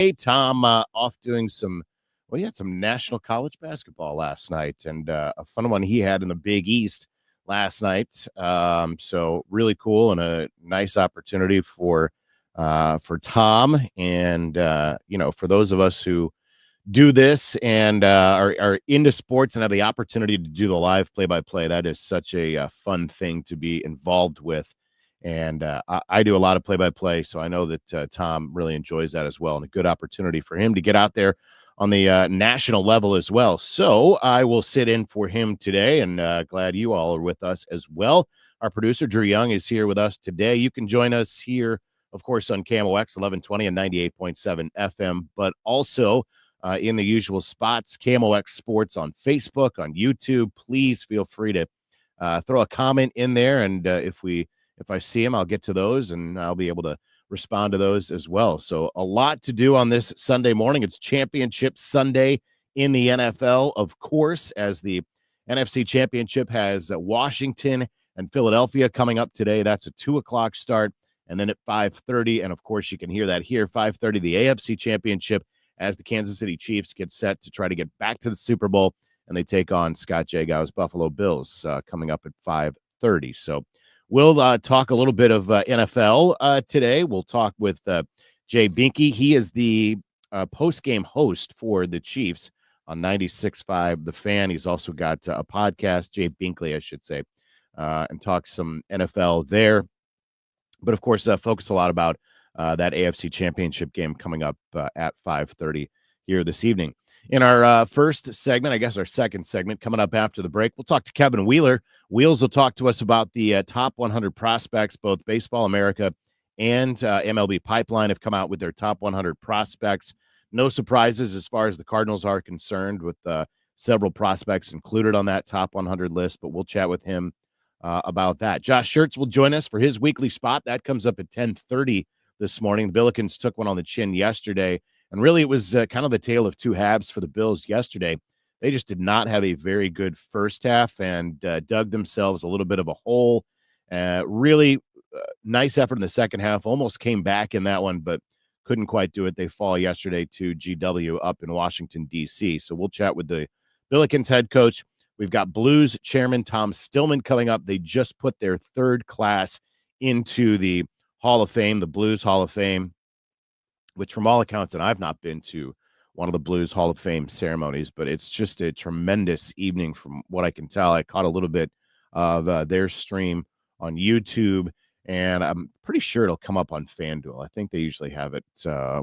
Hey, Tom, off doing he had some national college basketball last night and a fun one he had in the Big East last night. So really cool and a nice opportunity for Tom and, for those of us who do this and are into sports and have the opportunity to do the live play-by-play. That is such a fun thing to be involved with. And I do a lot of play-by-play, so I know that Tom really enjoys that as well, and a good opportunity for him to get out there on the national level as well. So I will sit in for him today, and glad you all are with us as well. Our producer, Drew Young, is here with us today. You can join us here, of course, on KMOX 1120 and 98.7 FM, but also in the usual spots, KMOX Sports on Facebook, on YouTube. Please feel free to throw a comment in there, and if I see them, I'll get to those, and I'll be able to respond to those as well. So a lot to do on this Sunday morning. It's Championship Sunday in the NFL, of course, as the NFC Championship has Washington and Philadelphia coming up today. That's a 2 o'clock start, and then at 5:30, and of course you can hear that here, 5:30, the AFC Championship as the Kansas City Chiefs get set to try to get back to the Super Bowl, and they take on Scott Jagow's Buffalo Bills coming up at 5:30. So we'll talk a little bit of NFL today. We'll talk with Jay Binkley. He is the post-game host for the Chiefs on 96.5 The Fan. He's also got a podcast, Jay Binkley, I should say, and talk some NFL there. But, of course, focus a lot about that AFC Championship game coming up at 5:30 here this evening. In our first segment, I guess our second segment, coming up after the break, we'll talk to Kevin Wheeler. Wheels will talk to us about the top 100 prospects. Both Baseball America and MLB Pipeline have come out with their top 100 prospects. No surprises as far as the Cardinals are concerned, with several prospects included on that top 100 list, but we'll chat with him about that. Josh Schertz will join us for his weekly spot. That comes up at 10:30 this morning. The Billikens took one on the chin yesterday. And really, it was kind of the tale of two halves for the Bills yesterday. They just did not have a very good first half and dug themselves a little bit of a hole. Really nice effort in the second half. Almost came back in that one, but couldn't quite do it. They fall yesterday to GW up in Washington, D.C. So we'll chat with the Billikens head coach. We've got Blues chairman Tom Stillman coming up. They just put their third class into the Hall of Fame, the Blues Hall of Fame, which from all accounts, and I've not been to one of the Blues Hall of Fame ceremonies, but it's just a tremendous evening from what I can tell. I caught a little bit of their stream on YouTube, and I'm pretty sure it'll come up on FanDuel. I think they usually have it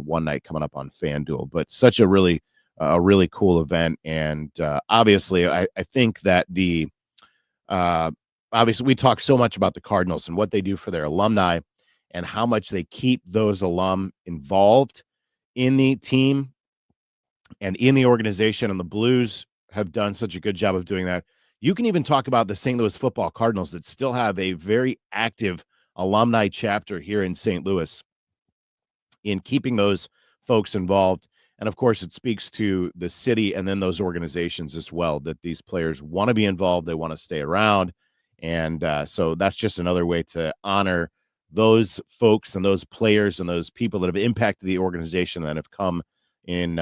one night coming up on FanDuel, but such a really cool event. And obviously, I think that obviously we talk so much about the Cardinals and what they do for their alumni, and how much they keep those alum involved in the team and in the organization. And the Blues have done such a good job of doing that. You can even talk about the St. Louis Football Cardinals that still have a very active alumni chapter here in St. Louis in keeping those folks involved. And, of course, it speaks to the city and then those organizations as well, that these players want to be involved. They want to stay around. And so that's just another way to honor those folks and those players and those people that have impacted the organization that have come in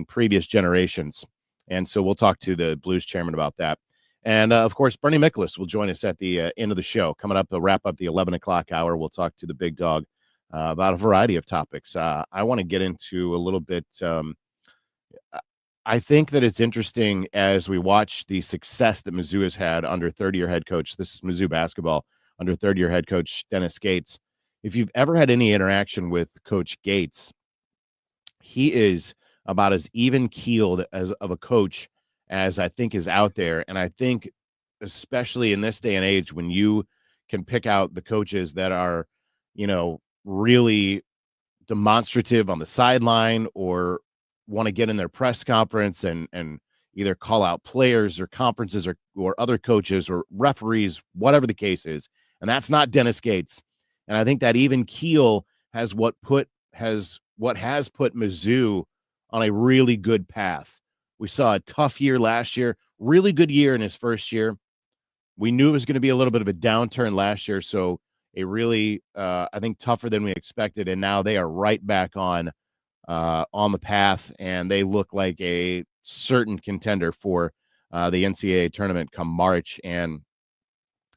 previous generations. And so we'll talk to the Blues chairman about that. And, of course, Bernie Miklasz will join us at the end of the show. Coming up, we'll wrap up the 11 o'clock hour. We'll talk to the Big Dog about a variety of topics. I want to get into a little bit. I think that it's interesting as we watch the success that Mizzou has had under third-year head coach. This is Mizzou basketball under third-year head coach Dennis Gates. If you've ever had any interaction with Coach Gates, he is about as even-keeled of a coach as I think is out there. And I think especially in this day and age when you can pick out the coaches that are, really demonstrative on the sideline or want to get in their press conference and either call out players or conferences or other coaches or referees, whatever the case is. And that's not Dennis Gates. And I think that even keel has what has put Mizzou on a really good path. We saw a tough year last year, really good year in his first year. We knew it was going to be a little bit of a downturn last year, so a really, I think, tougher than we expected. And now they are right back on on the path, and they look like a certain contender for the NCAA tournament come March. And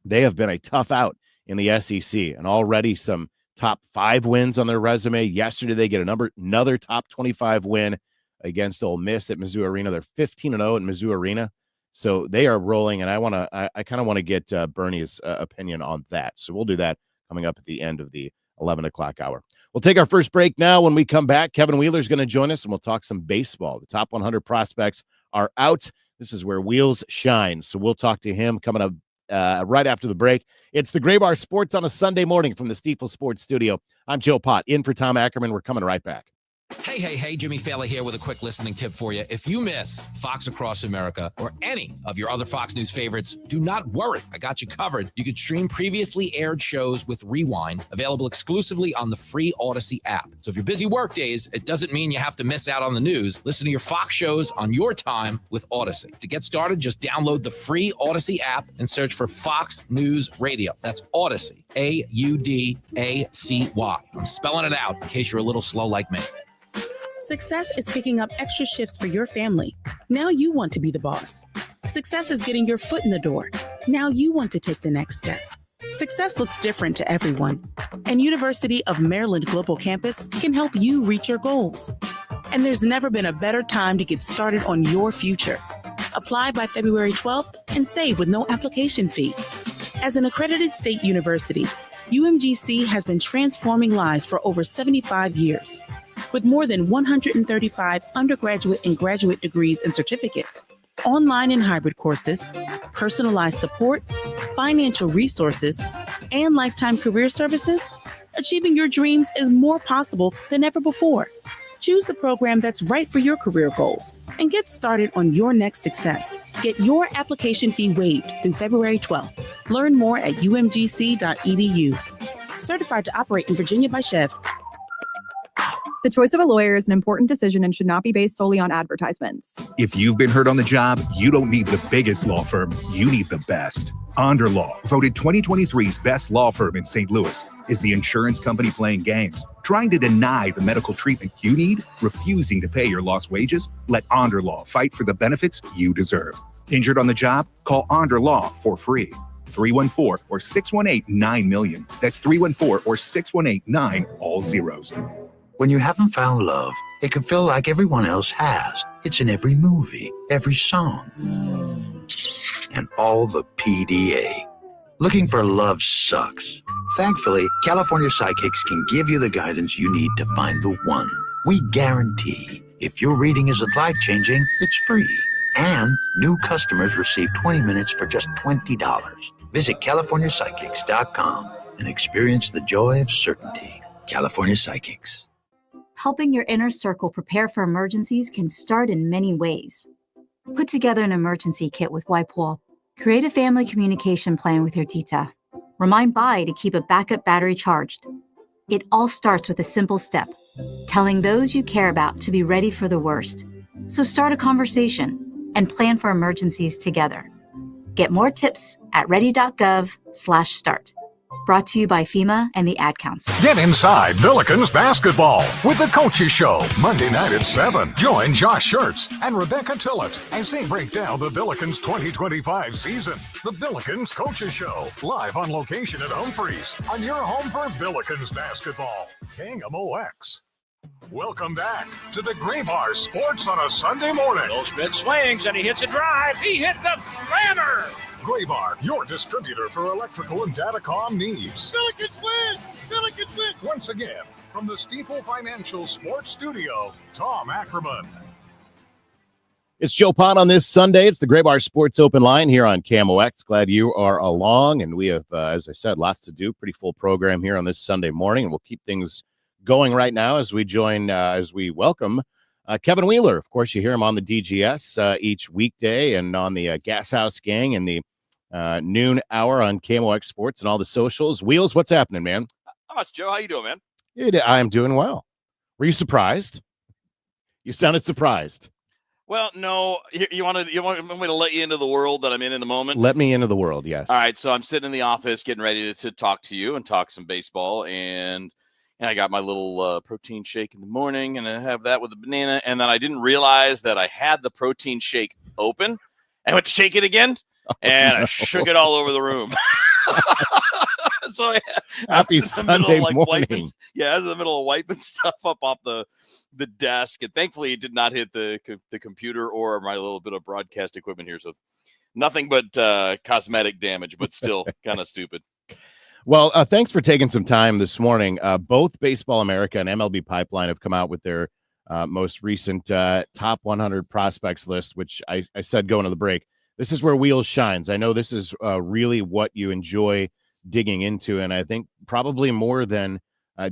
they have been a tough out in the SEC, and already some top 5 wins on their resume. Yesterday, they get another top 25 win against Ole Miss at Mizzou Arena. They're 15-0 at Mizzou Arena, so they are rolling. And I kind of want to get Bernie's opinion on that. So we'll do that coming up at the end of the 11 o'clock hour. We'll take our first break now. When we come back, Kevin Wheeler's going to join us, and we'll talk some baseball. The top 100 prospects are out. This is where Wheels shine. So we'll talk to him coming up right after the break. It's the Gray Bar Sports on a Sunday morning from the Stiefel Sports Studio. I'm Joe Pott, in for Tom Ackerman. We're coming right back. Hey, Jimmy Fallon here with a quick listening tip for you. If you miss Fox Across America or any of your other Fox News favorites, do not worry. I got you covered. You can stream previously aired shows with Rewind, available exclusively on the free Odyssey app. So if you're busy work days, it doesn't mean you have to miss out on the news. Listen to your Fox shows on your time with Odyssey. To get started, just download the free Odyssey app and search for Fox News Radio. That's Odyssey, Audacy. I'm spelling it out in case you're a little slow like me. Success is picking up extra shifts for your family. Now you want to be the boss. Success is getting your foot in the door. Now you want to take the next step. Success looks different to everyone, and University of Maryland Global Campus can help you reach your goals. And there's never been a better time to get started on your future. Apply by February 12th and save with no application fee. As an accredited state university, UMGC has been transforming lives for over 75 years. With more than 135 undergraduate and graduate degrees and certificates, online and hybrid courses, personalized support, financial resources, and lifetime career services, achieving your dreams is more possible than ever before. Choose the program that's right for your career goals and get started on your next success. Get your application fee waived through February 12th. Learn more at umgc.edu. Certified to operate in Virginia by Chev. The choice of a lawyer is an important decision and should not be based solely on advertisements. If you've been hurt on the job, you don't need the biggest law firm. You need the best. Onder Law, voted 2023's best law firm in St. Louis, is the insurance company playing games, trying to deny the medical treatment you need, refusing to pay your lost wages. Let Onder Law fight for the benefits you deserve. Injured on the job? Call Onder Law for free. 314 or 618-9-million. That's 314 or 618-9, all zeros. When you haven't found love, it can feel like everyone else has. It's in every movie, every song, and all the PDA. Looking for love sucks. Thankfully, California Psychics can give you the guidance you need to find the one. We guarantee if your reading isn't life-changing, it's free. And new customers receive 20 minutes for just $20. Visit CaliforniaPsychics.com and experience the joy of certainty. California Psychics. Helping your inner circle prepare for emergencies can start in many ways. Put together an emergency kit with YPOL. Create a family communication plan with your tita. Remind Bai to keep a backup battery charged. It all starts with a simple step, telling those you care about to be ready for the worst. So start a conversation and plan for emergencies together. Get more tips at ready.gov/start. Brought to you by FEMA and the Ad Council. Get inside Billikens basketball with the Coaches Show, Monday night at 7. Join Josh Schertz and Rebecca Tillett as they break down the Billikens 2025 season. The Billikens Coaches Show, live on location at Humphreys, on your home for Billikens basketball. KMOX. Welcome back to the Gray Bar Sports on a Sunday morning. Goldschmidt swings and he hits a drive. He hits a slammer. Gray Bar, your distributor for electrical and datacom needs. Billikens win! Billikens win! Once again, from the Stiefel Financial Sports Studio, Tom Ackerman. It's Joe Pott on this Sunday. It's the Gray Bar Sports Open Line here on KMOX. Glad you are along. And we have, as I said, lots to do. Pretty full program here on this Sunday morning. And we'll keep things going right now as we welcome Kevin Wheeler. Of course, you hear him on the DGS each weekday and on the Gas House Gang in the noon hour on KMOX Sports and all the socials. Wheels, what's happening, man? How much, Joe? How you doing, man? I am doing well. Were you surprised? You sounded surprised. Well, no. You want me to let you into the world that I'm in the moment? Let me into the world, yes. All right, so I'm sitting in the office getting ready to talk to you and talk some baseball, and and I got my little protein shake in the morning, and I have that with a banana. And then I didn't realize that I had the protein shake open. I went to shake it again, and I shook it all over the room. So happy Sunday morning. I was in the middle of wiping stuff up off the desk, and thankfully it did not hit the computer or my little bit of broadcast equipment here. So nothing but cosmetic damage, but still kind of stupid. Well, thanks for taking some time this morning. Both Baseball America and MLB Pipeline have come out with their most recent top 100 prospects list, which I said going to the break. This is where Wheels shines. I know this is really what you enjoy digging into, and I think probably more than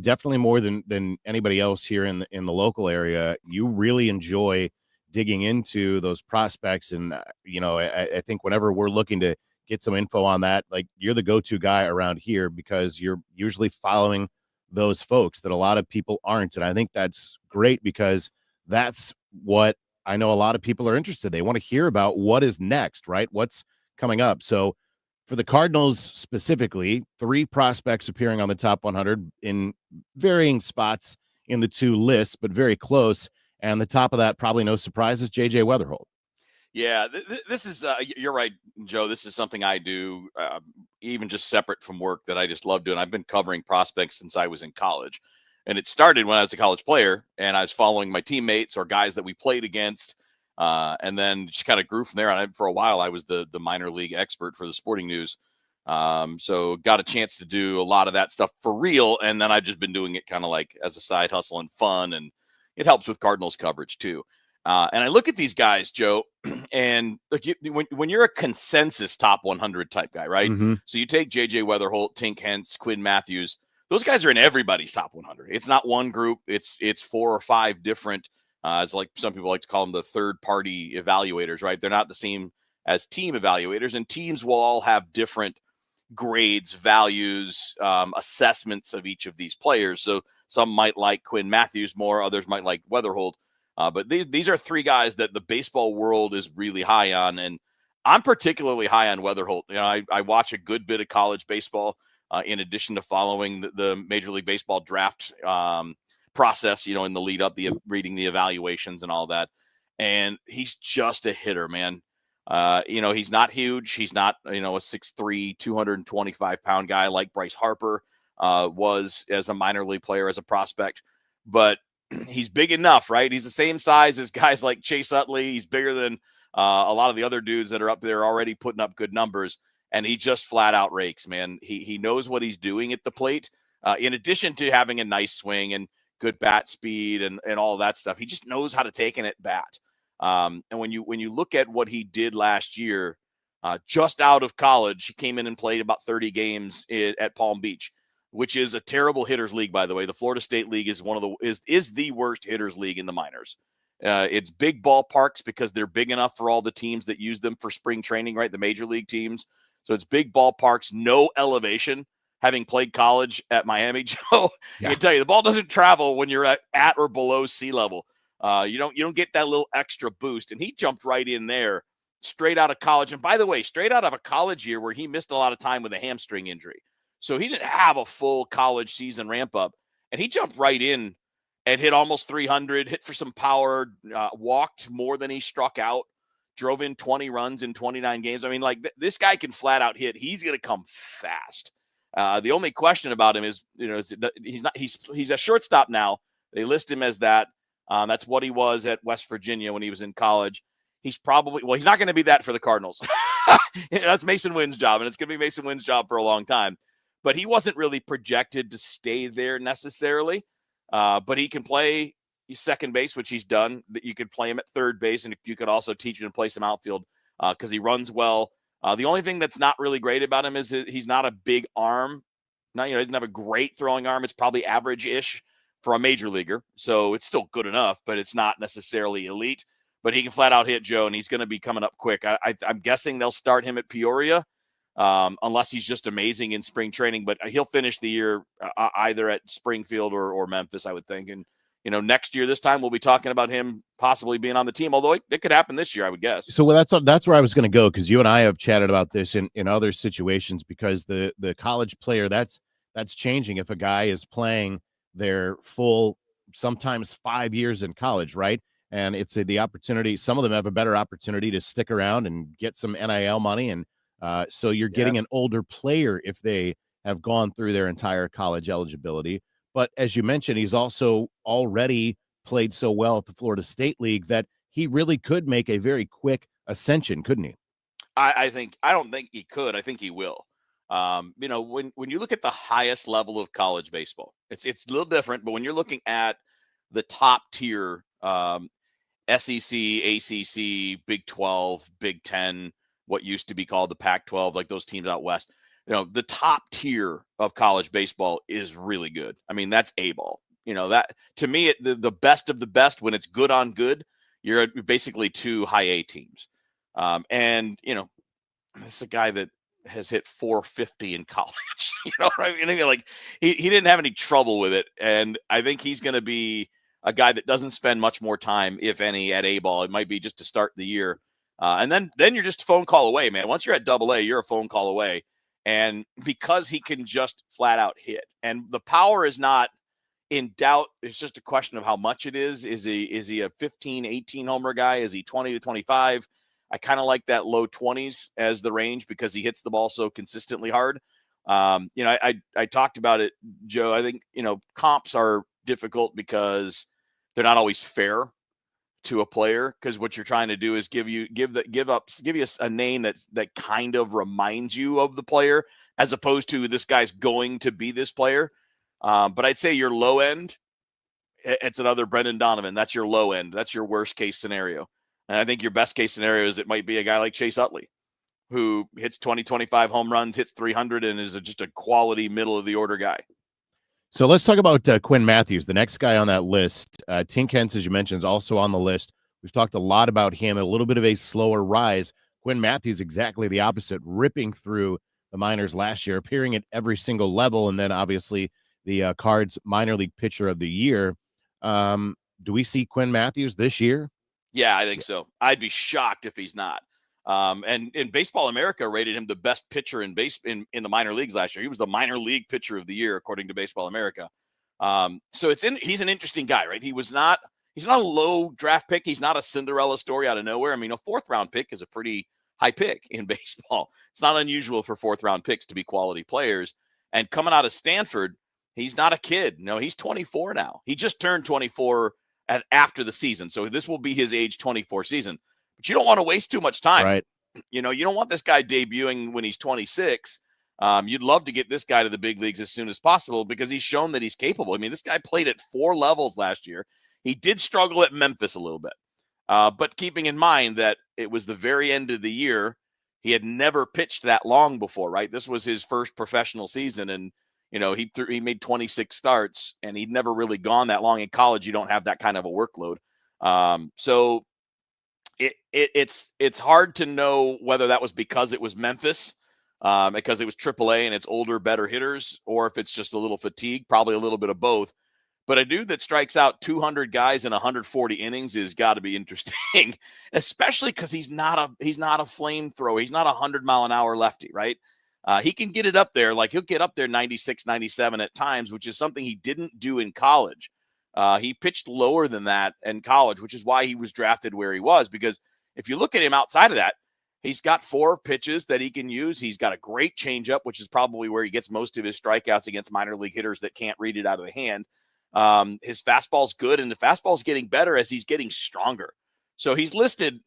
definitely more than anybody else here in the local area. You really enjoy digging into those prospects, and I think whenever we're looking to get some info on that, like, you're the go-to guy around here because you're usually following those folks that a lot of people aren't, and I think that's great because that's what I know a lot of people are interested. They want to hear about what is next, right? What's coming up. So for the Cardinals specifically, 3 prospects appearing on the top 100 in varying spots in the 2 lists, but very close. And the top of that, probably no surprise, is J.J. Weatherholt. Yeah, this is, you're right, Joe. This is something I do, even just separate from work, that I just love doing. I've been covering prospects since I was in college. And it started when I was a college player, and I was following my teammates or guys that we played against. And then just kind of grew from there. And for a while, I was the minor league expert for the Sporting News. So got a chance to do a lot of that stuff for real. And then I've just been doing it kind of like as a side hustle and fun. And it helps with Cardinals coverage too. And I look at these guys, Joe, and look, when you're a consensus top 100 type guy, right? Mm-hmm. So you take J.J. Weatherholt, Tink Hence, Quinn Matthews. Those guys are in everybody's top 100. It's not one group. It's 4 or 5 different. It's like some people like to call them the third-party evaluators, right? They're not the same as team evaluators, and teams will all have different grades, values, assessments of each of these players. So some might like Quinn Matthews more, others might like Weatherholt. But these are 3 guys that the baseball world is really high on, and I'm particularly high on Weatherholt. I watch a good bit of college baseball. In addition to following the Major League Baseball draft process, in the lead up, reading the evaluations and all that. And he's just a hitter, man. He's not huge. He's not, a 6'3", 225-pound guy like Bryce Harper was as a minor league player, as a prospect. But he's big enough, right? He's the same size as guys like Chase Utley. He's bigger than a lot of the other dudes that are up there already putting up good numbers. And he just flat out rakes, man. He knows what he's doing at the plate. In addition to having a nice swing and good bat speed and all that stuff, he just knows how to take an at bat. And when you look at what he did last year, just out of college, he came in and played about 30 games at Palm Beach, which is a terrible hitters league, by the way. The Florida State League is is the worst hitters league in the minors. It's big ballparks because they're big enough for all the teams that use them for spring training, right? The major league teams. So it's big ballparks, no elevation. Having played college at Miami, Joe, I can tell you, the ball doesn't travel when you're at or below sea level. You don't get that little extra boost. And he jumped right in there straight out of college. And by the way, straight out of a college year where he missed a lot of time with a hamstring injury. So he didn't have a full college season ramp up. And he jumped right in and hit almost 300, hit for some power, walked more than he struck out. Drove in 20 runs in 29 games. I mean, like, this guy can flat out hit. He's going to come fast. The only question about him is, he's a shortstop now. They list him as that. That's what he was at West Virginia when he was in college. He's not going to be that for the Cardinals. That's Mason Wynn's job, and it's going to be Mason Wynn's job for a long time. But he wasn't really projected to stay there necessarily. But he can play second base, which he's done. You could play him at third base, and you could also teach him to play some outfield because he runs well. The only thing that's not really great about him is he's not a big arm. He doesn't have a great throwing arm. It's probably average-ish for a major leaguer. So it's still good enough, but it's not necessarily elite. But he can flat out hit, Joe, and he's going to be coming up quick. I'm guessing they'll start him at Peoria unless he's just amazing in spring training. But he'll finish the year either at Springfield or Memphis, I would think. And next year, this time, we'll be talking about him possibly being on the team, although it could happen this year, I would guess. So that's where I was going to go, because you and I have chatted about this in other situations, because the college player, that's changing. If a guy is playing their full, sometimes 5 years in college, right? And it's the opportunity. Some of them have a better opportunity to stick around and get some NIL money. And so you're getting an older player if they have gone through their entire college eligibility. But as you mentioned, he's also already played so well at the Florida State League that he really could make a very quick ascension, couldn't he? I don't think he could. I think he will. When you look at the highest level of college baseball, it's a little different. But when you're looking at the top tier, SEC, ACC, Big 12, Big 10, what used to be called the Pac-12, like those teams out west, the top tier of college baseball is really good. I mean, that's A-ball. That to me, the best of the best, when it's good on good, you're basically 2 high A teams. This is a guy that has hit 450 in college. What I mean? Like he didn't have any trouble with it. And I think he's going to be a guy that doesn't spend much more time, if any, at A-ball. It might be just to start the year. And then you're just a phone call away, man. Once you're at AA, you're a phone call away. And because he can just flat out hit, and the power is not in doubt, it's just a question of how much it is. Is he a 15, 18 homer guy? Is he 20 to 25? I kind of like that low 20s as the range because he hits the ball so consistently hard. I talked about it, Joe. I think, comps are difficult because they're not always fair to a player, because what you're trying to do is give you a name that kind of reminds you of the player, as opposed to this guy's going to be this player. But I'd say your low end, it's another Brendan Donovan. That's your low end. That's your worst case scenario. And I think your best case scenario is it might be a guy like Chase Utley, who hits 20, 25 home runs, hits 300, and is just a quality middle of the order guy. So let's talk about Quinn Matthews, the next guy on that list. Tink Hence, as you mentioned, is also on the list. We've talked a lot about him, a little bit of a slower rise. Quinn Matthews, exactly the opposite, ripping through the minors last year, appearing at every single level, and then obviously the Cards minor league pitcher of the year. Do we see Quinn Matthews this year? Yeah, I think so. I'd be shocked if he's not. And in Baseball America rated him the best pitcher in the minor leagues last year. He was the minor league pitcher of the year, according to Baseball America. So he's an interesting guy, right? He's not a low draft pick. He's not a Cinderella story out of nowhere. I mean, a 4th round pick is a pretty high pick in baseball. It's not unusual for 4th round picks to be quality players. And coming out of Stanford, he's not a kid. No, he's 24 now. He just turned 24 after the season. So this will be his age 24 season. But you don't want to waste too much time. Right. You don't want this guy debuting when he's 26. You'd love to get this guy to the big leagues as soon as possible because he's shown that he's capable. I mean, this guy played at 4 levels last year. He did struggle at Memphis a little bit. But keeping in mind that it was the very end of the year, he had never pitched that long before, right? This was his first professional season. And, he made 26 starts, and he'd never really gone that long in college. You don't have that kind of a workload. So it's hard to know whether that was because it was Memphis, because it was AAA and it's older, better hitters, or if it's just a little fatigue, probably a little bit of both. But a dude that strikes out 200 guys in 140 innings has got to be interesting, especially because he's not a flamethrower. He's not a 100-mile-an-hour lefty, right? He can get it up there. Like, he'll get up there 96, 97 at times, which is something he didn't do in college. He pitched lower than that in college, which is why he was drafted where he was. Because if you look at him outside of that, he's got 4 pitches that he can use. He's got a great changeup, which is probably where he gets most of his strikeouts against minor league hitters that can't read it out of the hand. His fastball's good, and the fastball's getting better as he's getting stronger. So he's listed,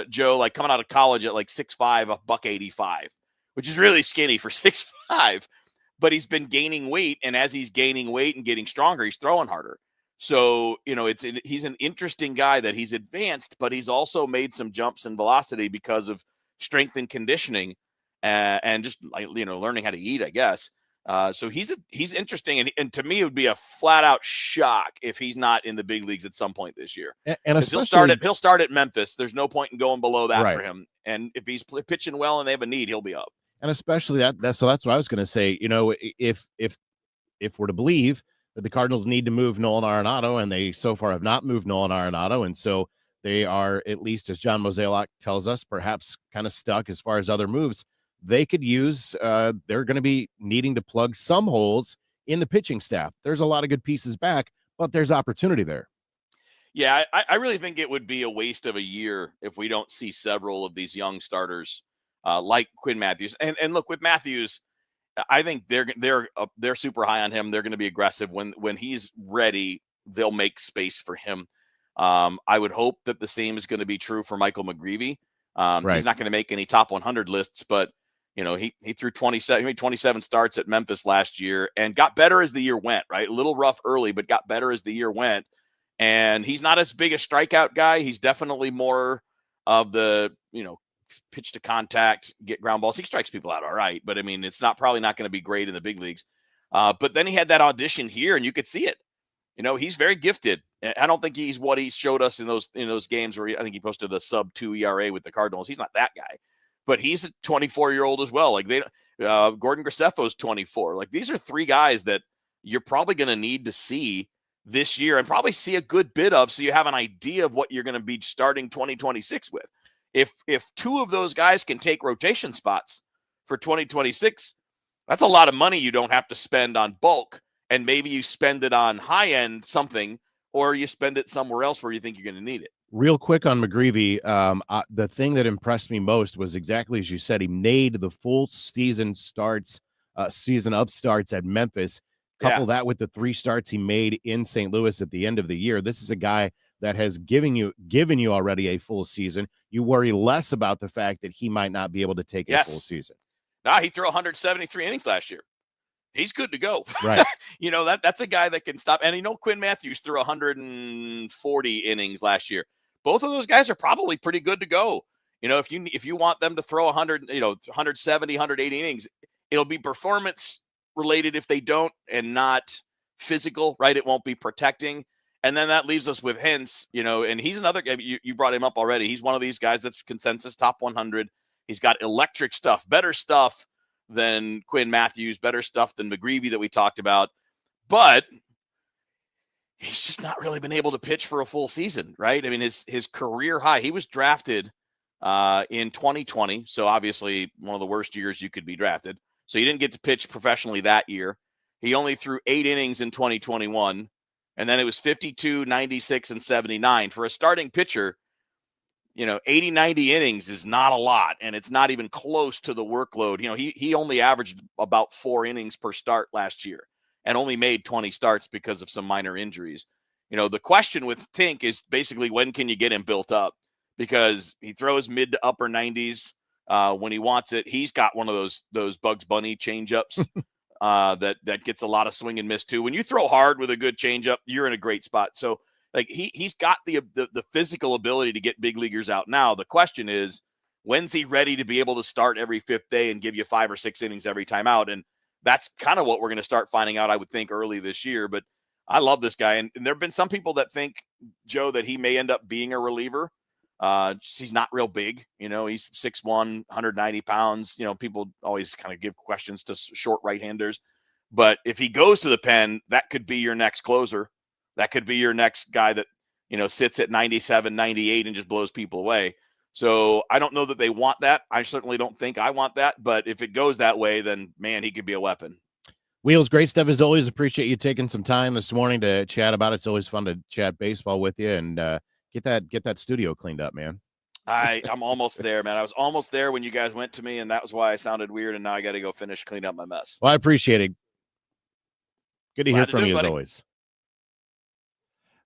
Joe, like coming out of college at like 6'5", $185, which is really skinny for 6'5", but he's been gaining weight, and as he's gaining weight and getting stronger, he's throwing harder. So, he's an interesting guy that he's advanced, but he's also made some jumps in velocity because of strength and conditioning and just learning how to eat, I guess. So he's interesting. And to me, it would be a flat out shock if he's not in the big leagues at some point this year. And he'll start at Memphis. There's no point in going below that for him. And if he's pitching well and they have a need, he'll be up. And especially that's what I was going to say. If we're to believe that the Cardinals need to move Nolan Arenado, and they so far have not moved Nolan Arenado, and so they are, at least as John Mozeliak tells us, perhaps kind of stuck as far as other moves. They could use, they're going to be needing to plug some holes in the pitching staff. There's a lot of good pieces back, but there's opportunity there. Yeah, I really think it would be a waste of a year if we don't see several of these young starters like Quinn Matthews. And look, with Matthews, I think they're super high on him. They're going to be aggressive when he's ready. They'll make space for him. I would hope that the same is going to be true for Michael McGreevy. Right. He's not going to make any top 100 lists, but he threw 27 starts at Memphis last year and got better as the year went. Right, a little rough early, but got better as the year went. And he's not as big a strikeout guy. He's definitely more of the pitch to contact, get ground balls. He strikes people out all right, but I mean, it's probably not going to be great in the big leagues. But then he had that audition here, and you could see it. He's very gifted. I don't think he's what he showed us in those games where I think he posted a sub-2 ERA with the Cardinals. He's not that guy, but he's a 24-year-old as well. Like Gordon Graceffo's 24. Like these are three guys that you're probably going to need to see this year and probably see a good bit of, so you have an idea of what you're going to be starting 2026 with. If two of those guys can take rotation spots for 2026, that's a lot of money you don't have to spend on bulk, and maybe you spend it on high-end something, or you spend it somewhere else where you think you're going to need it. Real quick on McGreevy, the thing that impressed me most was exactly as you said. He made the full season of starts at Memphis. Couple that with the 3 starts he made in St. Louis at the end of the year. This is a guy that has given you already a full season. You worry less about the fact that he might not be able to take a full season. Nah, he threw 173 innings last year. He's good to go. Right. That's a guy that can stop. And Quinn Matthews threw 140 innings last year. Both of those guys are probably pretty good to go. If you want them to throw 170, 180 innings, it'll be performance related if they don't, and not physical, right? It won't be protecting. And then that leaves us with Hentz, and he's another guy. You brought him up already. He's one of these guys that's consensus top 100. He's got electric stuff, better stuff than Quinn Matthews, better stuff than McGreevy that we talked about. But he's just not really been able to pitch for a full season, right? I mean, his career high, he was drafted in 2020. So obviously one of the worst years you could be drafted. So he didn't get to pitch professionally that year. He only threw 8 innings in 2021. And then it was 52, 96, and 79. For a starting pitcher, 80, 90 innings is not a lot. And it's not even close to the workload. He only averaged about 4 innings per start last year and only made 20 starts because of some minor injuries. The question with Tink is basically, when can you get him built up? Because he throws mid to upper 90s. When he wants it, he's got one of those Bugs Bunny changeups that gets a lot of swing and miss too. When you throw hard with a good changeup, you're in a great spot. So like he's got the physical ability to get big leaguers out. Now the question is, when's he ready to be able to start every 5th day and give you 5 or 6 innings every time out? And that's kind of what we're going to start finding out, I would think, early this year. But I love this guy, and there have been some people that think, Joe, that he may end up being a reliever. He's not real big, he's 6'1", 190 pounds. People always kind of give questions to short right-handers, but if he goes to the pen, that could be your next closer. That could be your next guy that, sits at 97, 98 and just blows people away. So I don't know that they want that. I certainly don't think I want that, but if it goes that way, then man, he could be a weapon. Wheels, great stuff as always. Appreciate you taking some time this morning to chat about it. It's always fun to chat baseball with you, and, get that studio cleaned up, man. I'm almost there, man. I was almost there when you guys went to me, and that was why I sounded weird, and now I got to go finish cleaning up my mess. Well, I appreciate it. Good to hear from you, buddy. as always.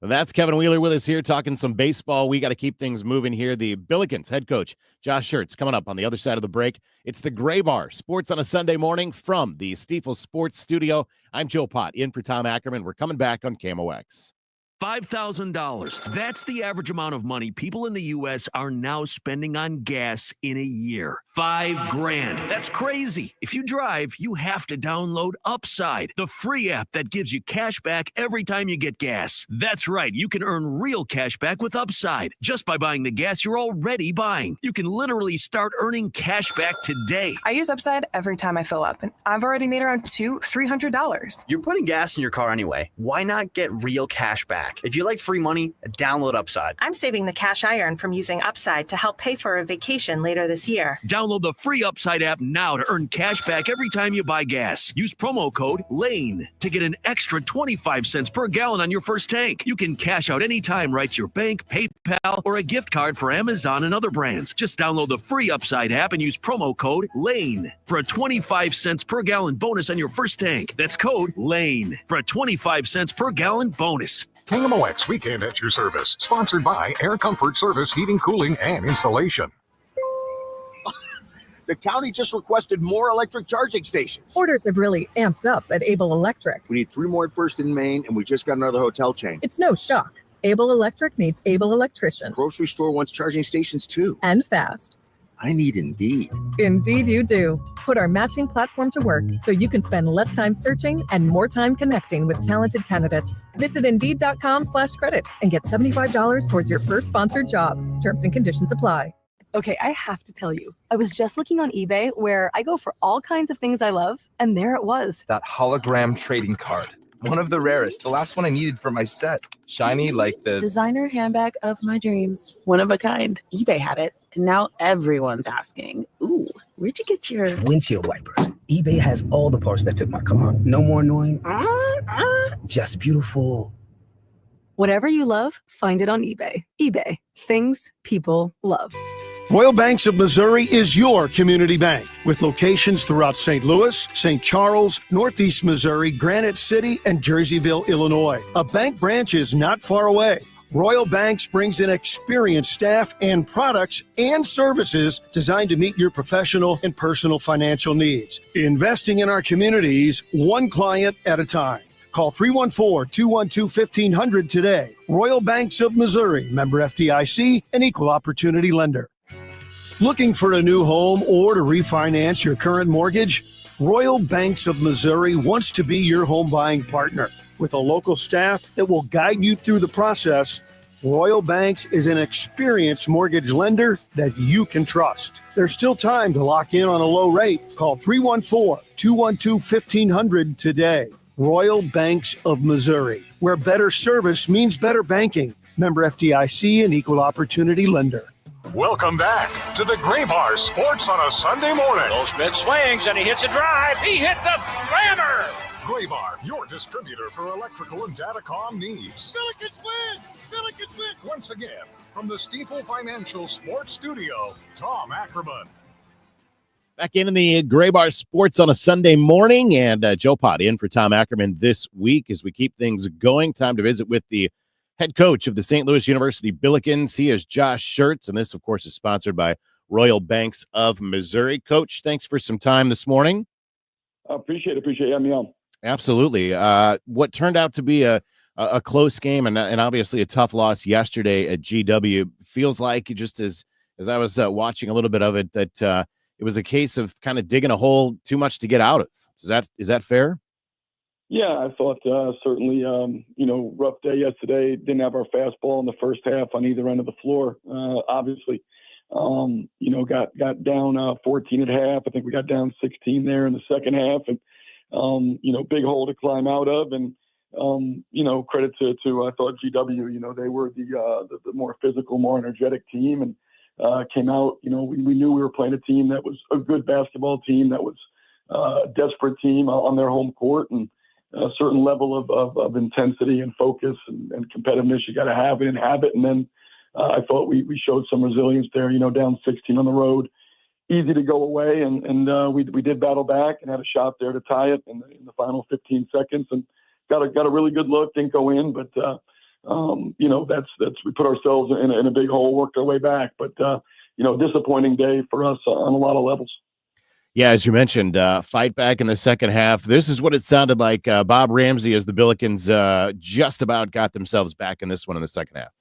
That's Kevin Wheeler with us here talking some baseball. We got to keep things moving here. The Billikens head coach, Josh Schertz, coming up on the other side of the break. It's the Gray Bar, sports on a Sunday morning from the Stiefel Sports Studio. I'm Joe Pott, in for Tom Ackerman. We're coming back on KMOX. $5,000. That's the average amount of money people in the U.S. are now spending on gas in a year. $5,000. That's crazy. If you drive, you have to download Upside, the free app that gives you cash back every time you get gas. That's right. You can earn real cash back with Upside just by buying the gas you're already buying. You can literally start earning cash back today. I use Upside every time I fill up, and I've already made around $200-300. You're putting gas in your car anyway. Why not get real cash back? back. If you like free money, download Upside. I'm saving the cash I earn from using Upside to help pay for a vacation later this year. Download the free Upside app now to earn cash back every time you buy gas. Use promo code LANE to get an extra 25 cents per gallon on your first tank. You can cash out anytime right to your bank, PayPal, or a gift card for Amazon and other brands. Just download the free Upside app and use promo code LANE for a 25 cents per gallon bonus on your first tank. That's code LANE for a 25 cents per gallon bonus. KMOX Weekend at your service. Sponsored by Air Comfort Service Heating, Cooling, and Installation. The county just requested more electric charging stations. Orders have really amped up at Able Electric. We need 3 more at First and Main, and we just got another hotel chain. It's no shock. Able Electric needs able electricians. Grocery store wants charging stations too. And fast. I need Indeed. Indeed you do. Put our matching platform to work so you can spend less time searching and more time connecting with talented candidates. Visit Indeed.com/credit and get $75 towards your first sponsored job. Terms and conditions apply. Okay, I have to tell you, I was just looking on eBay where I go for all kinds of things I love, and there it was. That hologram trading card. One of the rarest. The last one I needed for my set. Shiny like the designer handbag of my dreams. One of a kind. eBay had it, and now everyone's asking, ooh, where'd you get your windshield wipers? eBay has all the parts that fit my car. No more annoying. Just beautiful. Whatever you love, find it on eBay. eBay. Things people love. Royal Banks of Missouri is your community bank with locations throughout St. Louis, St. Charles, Northeast Missouri, Granite City, and Jerseyville, Illinois. A bank branch is not far away. Royal Banks brings in experienced staff and products and services designed to meet your professional and personal financial needs. Investing in our communities, one client at a time. Call 314-212-1500 today. Royal Banks of Missouri, member FDIC, an equal opportunity lender. Looking for a new home or to refinance your current mortgage? Royal Banks of Missouri wants to be your home buying partner. With a local staff that will guide you through the process, Royal Banks is an experienced mortgage lender that you can trust. There's still time to lock in on a low rate. Call 314-212-1500 today. Royal Banks of Missouri, where better service means better banking. Member FDIC, an equal opportunity lender. Welcome back to the Gray Bar Sports on a Sunday morning. Goldschmidt swings and he hits a drive. He hits a slammer. Gray Bar, your distributor for electrical and datacom needs. Billikens win! Billikens win! Once again, from the Stifel Financial Sports Studio, Tom Ackerman. Back in the Gray Bar Sports on a Sunday morning, and Joe Pott in for Tom Ackerman this week as we keep things going. Time to visit with the head coach of the St. Louis University Billikens. He is Josh Schertz, and this, of course, is sponsored by Royal Banks of Missouri. Coach, thanks for some time this morning. I appreciate you having me on. Absolutely. What turned out to be a close game and obviously a tough loss yesterday at GW feels like, just as I was watching a little bit of it, that it was a case of kind of digging a hole too much to get out of. Is that fair? Yeah, I thought certainly, rough day yesterday. Didn't have our fastball in the first half on either end of the floor. Obviously, got down 14 at half. I think we got down 16 there in the second half, and big hole to climb out of. And credit to I thought GW. They were the more physical, more energetic team, and came out. We knew we were playing a team that was a good basketball team, that was a desperate team on their home court, and a certain level of intensity and focus and competitiveness you got to have it and have it. And then I thought we showed some resilience there, down 16 on the road, easy to go away. And we did battle back and had a shot there to tie it in the final 15 seconds and got a really good look, didn't go in, but we put ourselves in a big hole, worked our way back, but disappointing day for us on a lot of levels. Yeah, as you mentioned, fight back in the second half. This is what it sounded like. Bob Ramsey, as the Billikens just about got themselves back in this one in the second half.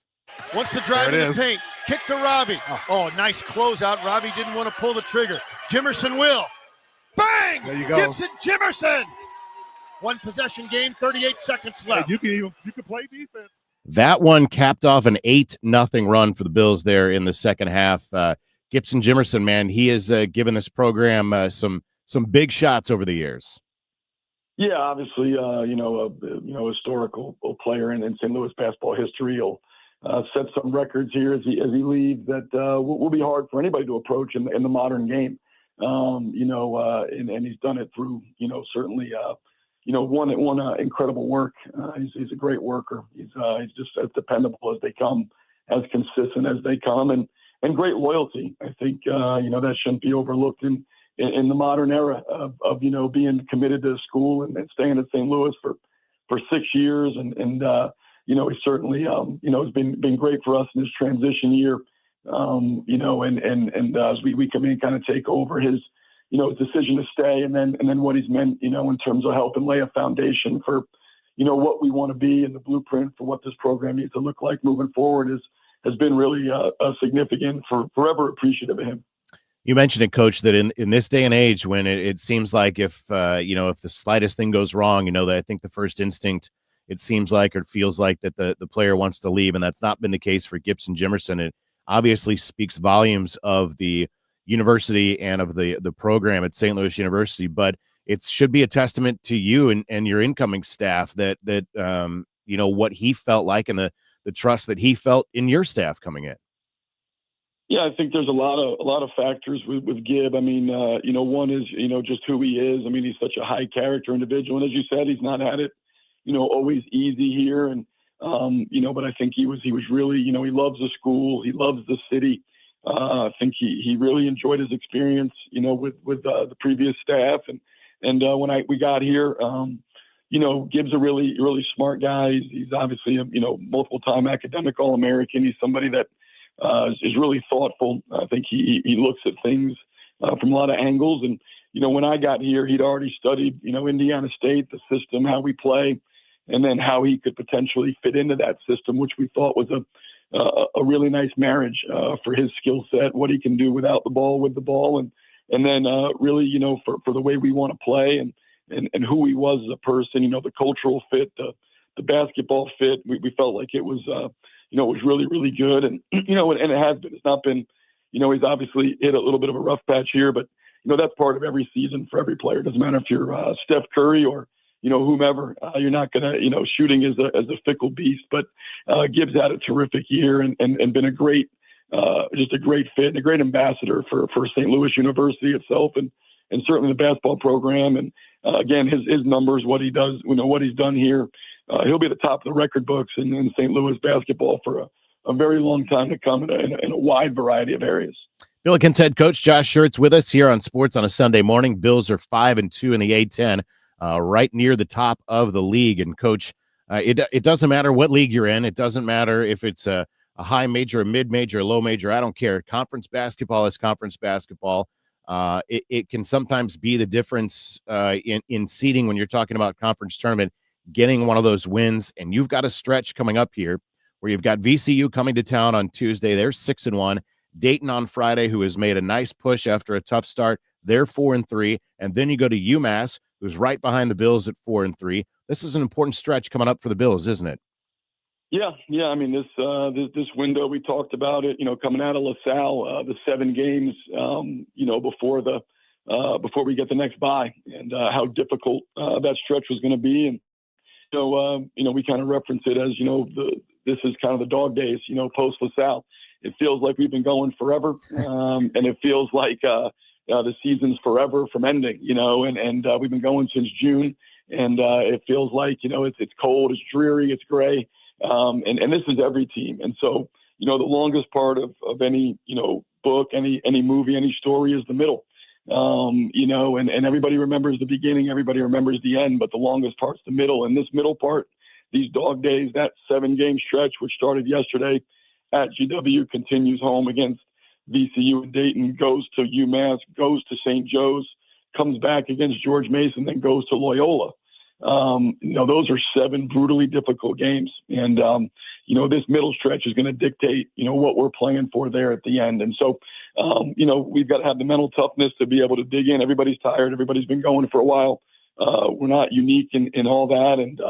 Wants to drive in the paint. Kick to Robbie. Oh, nice closeout. Robbie didn't want to pull the trigger. Jimerson will. Bang! There you go. Gibson Jimerson. One possession game, 38 seconds left. Hey, you can play defense. That one capped off an 8-0 run for the Bills there in the second half. Gibson Jimerson, man, he has given this program some big shots over the years. Yeah, obviously, historical player in St. Louis basketball history. He'll set some records here as he leaves that will be hard for anybody to approach in the modern game. And he's done it through, certainly, one incredible work. He's a great worker. He's just as dependable as they come, as consistent as they come, and great loyalty. I think, that shouldn't be overlooked in the modern era of being committed to school and staying at St. Louis for 6 years. And he certainly, has been great for us in his transition year. As we come in, kind of take over his, decision to stay, and then what he's meant, in terms of helping lay a foundation for, what we want to be, and the blueprint for what this program needs to look like moving forward has been really significant. Forever appreciative of him. You mentioned it, Coach, that in this day and age, when it seems like if the slightest thing goes wrong, that I think the first instinct, it seems like, or feels like, that the player wants to leave, and that's not been the case for Gibson Jimerson. It obviously speaks volumes of the university and of the program at St. Louis University, but it should be a testament to you and your incoming staff that what he felt like, and the trust that he felt in your staff coming in. Yeah, I think there's a lot of factors with Gib. I mean, one is, just who he is. I mean, he's such a high character individual. And as you said, he's not had it, always easy here. And, but I think he was really, he loves the school. He loves the city. I think he really enjoyed his experience, with the previous staff. And when we got here, Gib's a really, really smart guy. He's obviously a, multiple-time academic All-American. He's somebody that is really thoughtful. I think he looks at things from a lot of angles. And, when I got here, he'd already studied, Indiana State, the system, how we play, and then how he could potentially fit into that system, which we thought was a really nice marriage for his skill set, what he can do without the ball, with the ball, and then really, for the way we want to play and who he was as a person, the cultural fit, the basketball fit. We felt like it was, it was really, really good. And, and it has been. It's not been, he's obviously hit a little bit of a rough patch here, but, that's part of every season for every player. It doesn't matter if you're Steph Curry or, whomever. You're not going to, shooting is a fickle beast. But Gibbs had a terrific year and been a great, just a great fit and a great ambassador for St. Louis University itself and certainly the basketball program. And again, his numbers, what he does, what he's done here, he'll be at the top of the record books in St. Louis basketball for a very long time to come in a wide variety of areas. Billikens head coach Josh Schertz with us here on Sports on a Sunday morning. Bills are 5-2 in the A-10, right near the top of the league. And, Coach, it doesn't matter what league you're in. It doesn't matter if it's a high major, a mid-major, a low major. I don't care. Conference basketball is conference basketball. It can sometimes be the difference in seeding when you're talking about conference tournament, getting one of those wins. And you've got a stretch coming up here where you've got VCU coming to town on Tuesday. They're 6-1. Dayton on Friday, who has made a nice push after a tough start. They're 4-3. And then you go to UMass, who's right behind the Bills at 4-3. This is an important stretch coming up for the Bills, isn't it? Yeah. I mean, this window, we talked about it, coming out of LaSalle, the 7 games, before we get the next bye, and how difficult that stretch was going to be. And so, we kind of reference it as, this is kind of the dog days, post LaSalle. It feels like we've been going forever, and it feels like the season's forever from ending, and we've been going since June, and it feels like, it's cold, it's dreary, it's gray. And this is every team. And so, the longest part of any, book, any movie, any story is the middle, and everybody remembers the beginning, everybody remembers the end, but the longest part's the middle. And this middle part, these dog days, that 7-game stretch, which started yesterday at GW, continues home against VCU and Dayton, goes to UMass, goes to St. Joe's, comes back against George Mason, then goes to Loyola. Those are 7 brutally difficult games. And, this middle stretch is going to dictate, what we're playing for there at the end. And so, we've got to have the mental toughness to be able to dig in. Everybody's tired. Everybody's been going for a while. We're not unique in all that. And,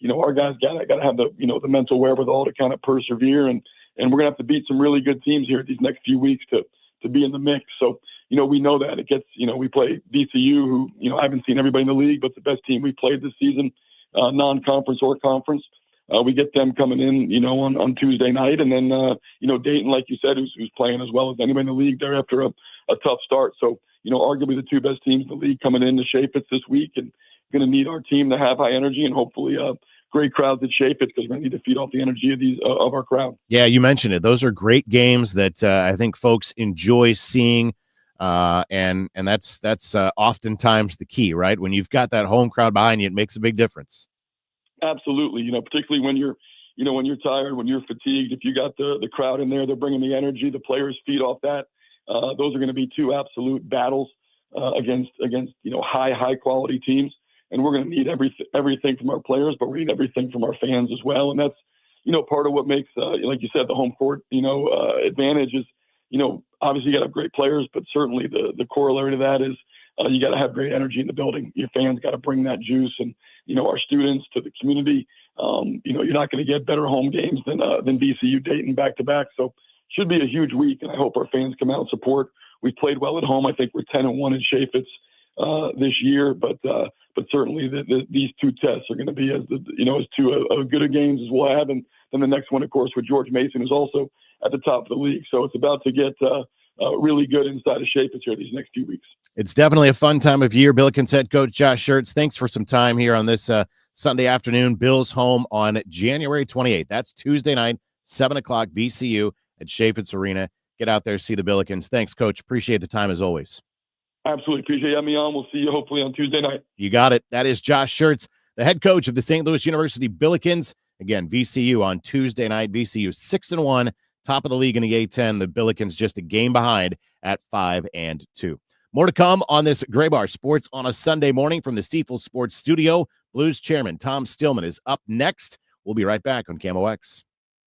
our guys got to have the mental wherewithal to kind of persevere. And we're going to have to beat some really good teams here these next few weeks to be in the mix. So, we know that it gets, we play VCU, who, I haven't seen everybody in the league, but it's the best team we played this season, non-conference or conference. We get them coming in, on Tuesday night. And then, Dayton, like you said, who's playing as well as anybody in the league there after a tough start. So, arguably the two best teams in the league coming in to Schertz this week, and going to need our team to have high energy and hopefully great crowds at Schertz, because we're going to need to feed off the energy of these of our crowd. Yeah, you mentioned it. Those are great games that I think folks enjoy seeing. And that's oftentimes the key, right? When you've got that home crowd behind you, it makes a big difference. Absolutely. Particularly when you're tired, when you're fatigued, if you got the crowd in there, they're bringing the energy, the players feed off that. Those are going to be two absolute battles against high quality teams. And we're going to need everything from our players, but we need everything from our fans as well. And that's, part of what makes, like you said, the home court, advantage is, obviously you got to have great players, but certainly the corollary to that is you got to have great energy in the building. Your fans got to bring that juice, and, our students to the community. You're not going to get better home games than VCU Dayton back to back. So should be a huge week, and I hope our fans come out and support. We've played well at home. I think we're 10-1 in Schertz this year, but certainly these two tests are going to be as two good a games as we'll have, and then the next one, of course, with George Mason, is also at the top of the league. So it's about to get really good inside of Schertz here these next few weeks. It's definitely a fun time of year. Billikens head coach Josh Schertz, thanks for some time here on this Sunday afternoon. Bills home on January 28th. That's Tuesday night, 7 o'clock, VCU at Schertz Arena. Get out there, see the Billikens. Thanks, Coach. Appreciate the time as always. Absolutely. Appreciate you having me on. We'll see you hopefully on Tuesday night. You got it. That is Josh Schertz, the head coach of the St. Louis University Billikens. Again, VCU on Tuesday night. VCU 6-1, top of the league in the A-10. The Billikens just a game behind at 5-2. More to come on this Gray Bar Sports on a Sunday morning from the Stiefel Sports Studio. Blues chairman Tom Stillman is up next. We'll be right back on Camo X.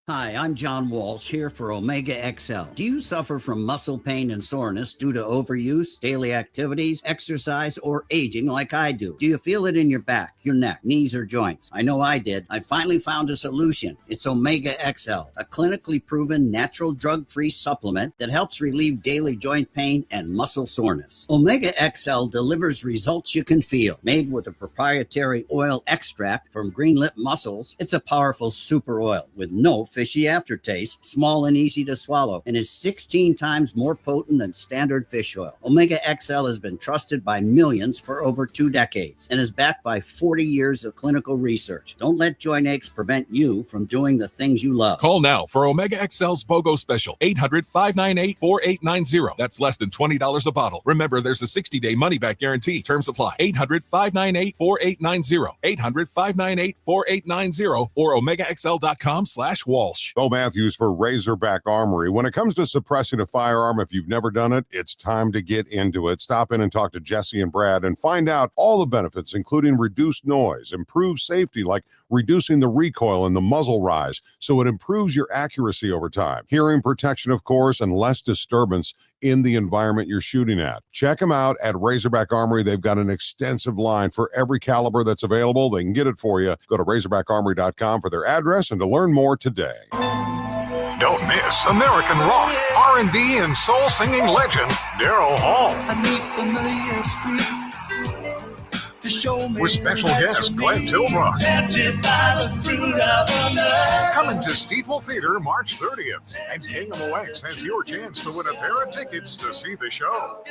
Hi, I'm John Walsh here for Omega XL. Do you suffer from muscle pain and soreness due to overuse, daily activities, exercise, or aging like I do? Do you feel it in your back, your neck, knees, or joints? I know I did. I finally found a solution. It's Omega XL, a clinically proven natural drug-free supplement that helps relieve daily joint pain and muscle soreness. Omega XL delivers results you can feel. Made with a proprietary oil extract from green-lip mussels, it's a powerful super oil with no fishy aftertaste, small and easy to swallow, and is 16 times more potent than standard fish oil. Omega XL has been trusted by millions for over 2 decades and is backed by 40 years of clinical research. Don't let joint aches prevent you from doing the things you love. Call now for Omega XL's BOGO special, 800-598-4890. That's less than $20 a bottle. Remember, there's a 60-day money-back guarantee. Terms apply. 800-598-4890. 800-598-4890 or OmegaXL.com/Walsh. Bo Matthews for Razorback Armory. When it comes to suppressing a firearm, if you've never done it, it's time to get into it. Stop in and talk to Jesse and Brad and find out all the benefits, including reduced noise, improved safety, like reducing the recoil and the muzzle rise, so it improves your accuracy over time. Hearing protection, of course, and less disturbance in the environment you're shooting at. Check them out at Razorback Armory. They've got an extensive line for every caliber that's available. They can get it for you. Go to RazorbackArmory.com for their address and to learn more today. Don't miss American rock, R&B, and soul singing legend Daryl Hall. With special guest Glenn Tilbrook. Coming to Stiefel Theater March 30th. And King of the Wax has your chance to win a pair of tickets to see the show.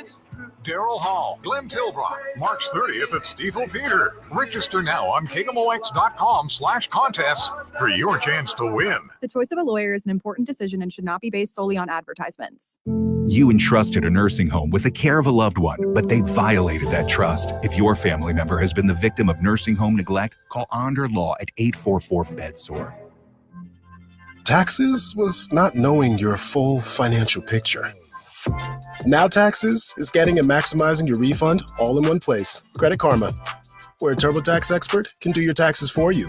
Daryl Hall, Glenn Tilbrook, March 30th at Stiefel Theater. Register now on KMOX.com/contests for your chance to win. The choice of a lawyer is an important decision and should not be based solely on advertisements. You entrusted a nursing home with the care of a loved one, but they violated that trust. If your family member has been the victim of nursing home neglect, call Onder Law at 844-BED-SORE. Taxes was not knowing your full financial picture. Now Taxes is getting and maximizing your refund all in one place. Credit Karma, where a TurboTax expert can do your taxes for you.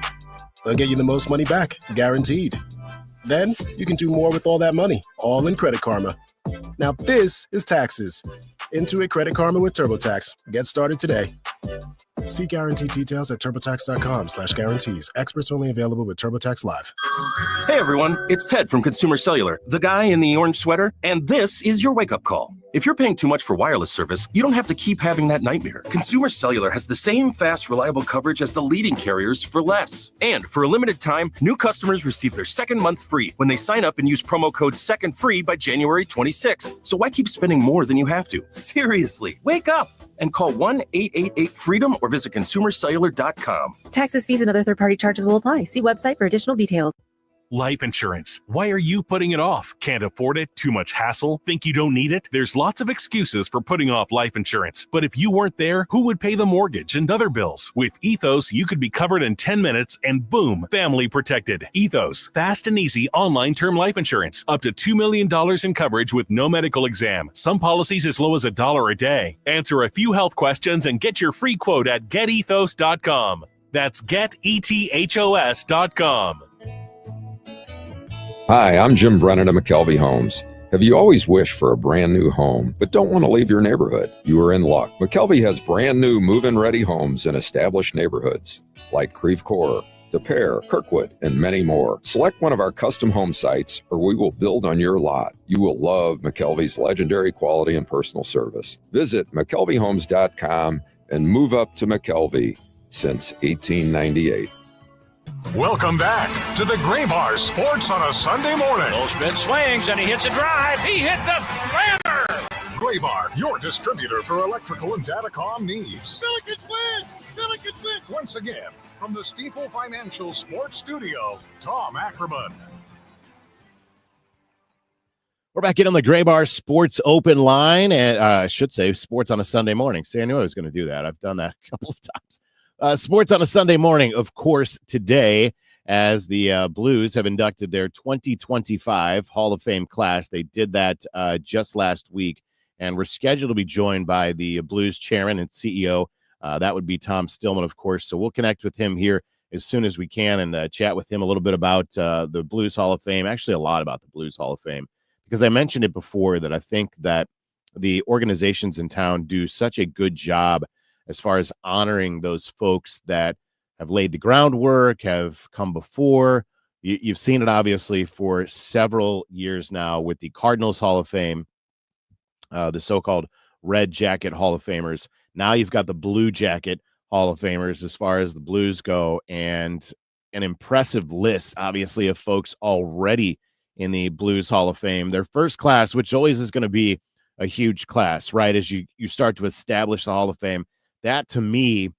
They'll get you the most money back, guaranteed. Then you can do more with all that money, all in Credit Karma. Now this is Taxes. Intuit Credit Karma with TurboTax. Get started today. See guarantee details at TurboTax.com/guarantees. Experts only available with TurboTax Live. Hey everyone, it's Ted from Consumer Cellular, the guy in the orange sweater, and this is your wake-up call. If you're paying too much for wireless service, you don't have to keep having that nightmare. Consumer Cellular has the same fast, reliable coverage as the leading carriers for less. And for a limited time, new customers receive their second month free when they sign up and use promo code SECONDFREE by January 26th. So why keep spending more than you have to? Seriously, wake up and call 1-888-FREEDOM or visit consumercellular.com. Taxes, fees, and other third-party charges will apply. See website for additional details. Life insurance. Why are you putting it off? Can't afford it? Too much hassle? Think you don't need it? There's lots of excuses for putting off life insurance. But if you weren't there, who would pay the mortgage and other bills? With Ethos, you could be covered in 10 minutes and boom, family protected. Ethos, fast and easy online term life insurance. Up to $2 million in coverage with no medical exam. Some policies as low as $1 a day. Answer a few health questions and get your free quote at getethos.com. That's getethos.com. Hi, I'm Jim Brennan of McKelvey Homes. Have you always wished for a brand new home, but don't want to leave your neighborhood? You are in luck. McKelvey has brand new move-in ready homes in established neighborhoods like Creve Coeur, De Pere, Kirkwood, and many more. Select one of our custom home sites or we will build on your lot. You will love McKelvey's legendary quality and personal service. Visit McKelveyhomes.com and move up to McKelvey since 1898. Welcome back to the Gray Bar Sports on a Sunday morning. Goldschmidt swings and he hits a drive. He hits a slammer. Gray Bar, your distributor for electrical and datacom needs. Billikens win! Billikens win! Once again, from the Stifel Financial Sports Studio, Tom Ackerman. We're back in on the Gray Bar Sports Open Line, and I should say sports on a Sunday morning. See, I knew I was going to do that. I've done that a couple of times. Sports on a Sunday morning, of course, today, as the Blues have inducted their 2025 Hall of Fame class. They did that just last week, and we're scheduled to be joined by the Blues chairman and CEO. That would be Tom Stillman, of course. So we'll connect with him here as soon as we can and chat with him a little bit about the Blues Hall of Fame, actually a lot about the Blues Hall of Fame, because I mentioned it before that I think that the organizations in town do such a good job as far as honoring those folks that have laid the groundwork, have come before. You've seen it, obviously, for several years now with the Cardinals Hall of Fame, the so-called Red Jacket Hall of Famers. Now you've got the Blue Jacket Hall of Famers as far as the Blues go, and an impressive list, obviously, of folks already in the Blues Hall of Fame. Their first class, which always is going to be a huge class, right, as you start to establish the Hall of Fame. That, to me,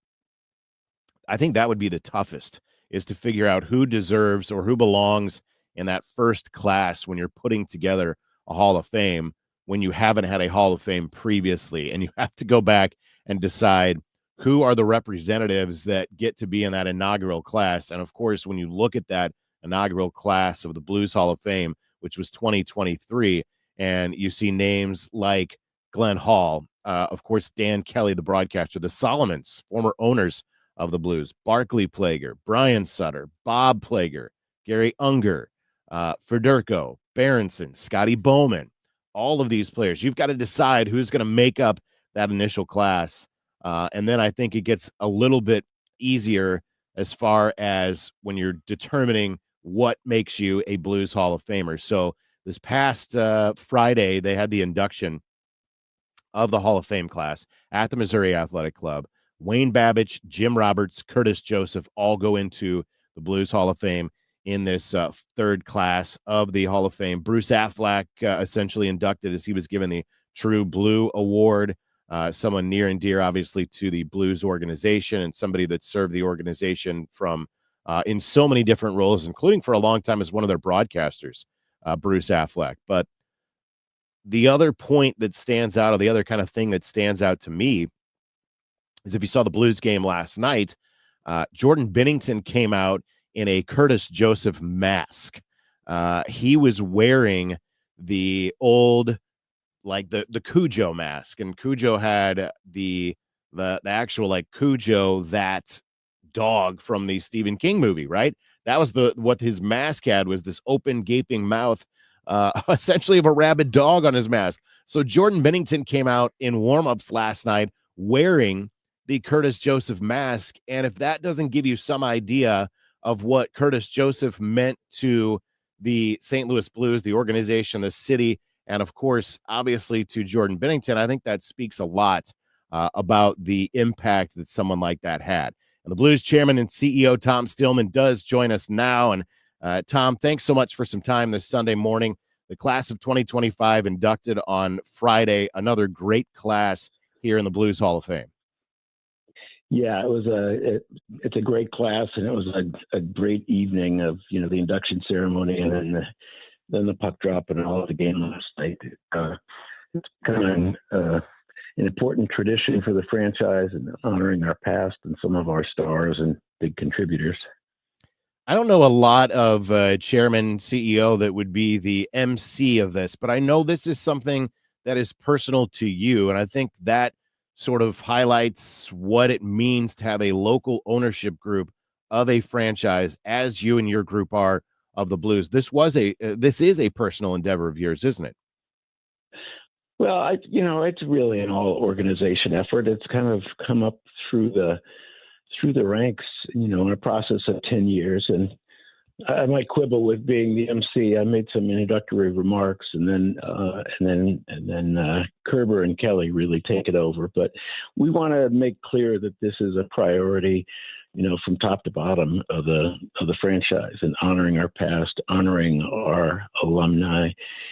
I think that would be the toughest, is to figure out who deserves or who belongs in that first class when you're putting together a Hall of Fame, when you haven't had a Hall of Fame previously. And you have to go back and decide who are the representatives that get to be in that inaugural class. And, of course, when you look at that inaugural class of the Blues Hall of Fame, which was 2023, and you see names like Glenn Hall, of course, Dan Kelly, the broadcaster, the Solomons, former owners of the Blues, Barclay Plager, Brian Sutter, Bob Plager, Gary Unger, Federico, Berenson, Scotty Bowman, all of these players. You've got to decide who's going to make up that initial class. And then I think it gets a little bit easier as far as when you're determining what makes you a Blues Hall of Famer. So this past Friday, they had the induction of the Hall of Fame class at the Missouri Athletic Club. Wayne Babbage, Jim Roberts, Curtis Joseph all go into the Blues Hall of Fame in this third class of the Hall of Fame. Bruce Aflac essentially inducted as he was given the True Blue Award, someone near and dear, obviously, to the Blues organization and somebody that served the organization from in so many different roles, including for a long time as one of their broadcasters, Bruce Aflac. But the other point that stands out, or the other kind of thing that stands out to me, is if you saw the Blues game last night, Jordan Binnington came out in a Curtis Joseph mask. He was wearing the old, like the Cujo mask, and Cujo had the actual like Cujo, that dog from the Stephen King movie, right? That was what his mask had, was this open gaping mouth, essentially of a rabid dog on his mask. So Jordan Binnington came out in warmups last night wearing the Curtis Joseph mask. And if that doesn't give you some idea of what Curtis Joseph meant to the St. Louis Blues, the organization, the city, And of course, obviously to Jordan Binnington, I think that speaks a lot about the impact that someone like that had. And the Blues chairman and CEO Tom Stillman does join us now. And Tom, thanks so much for some time this Sunday morning. The class of 2025 inducted on Friday, another great class here in the Blues Hall of Fame. Yeah, it's a great class, and it was a great evening of the induction ceremony, and then the puck drop and all of the game last night. It's kind of an important tradition for the franchise and honoring our past and some of our stars and big contributors. I don't know a lot of chairman, CEO that would be the MC of this, but I know this is something that is personal to you, and I think that sort of highlights what it means to have a local ownership group of a franchise, as you and your group are of the Blues. This is a personal endeavor of yours, isn't it? Well, it's really an all organization effort. It's kind of come up through the ranks, in a process of 10 years. And I might quibble with being the MC. I made some introductory remarks, and then Kerber and Kelly really take it over. But we want to make clear that this is a priority, from top to bottom of the franchise, and honoring our past, honoring our alumni,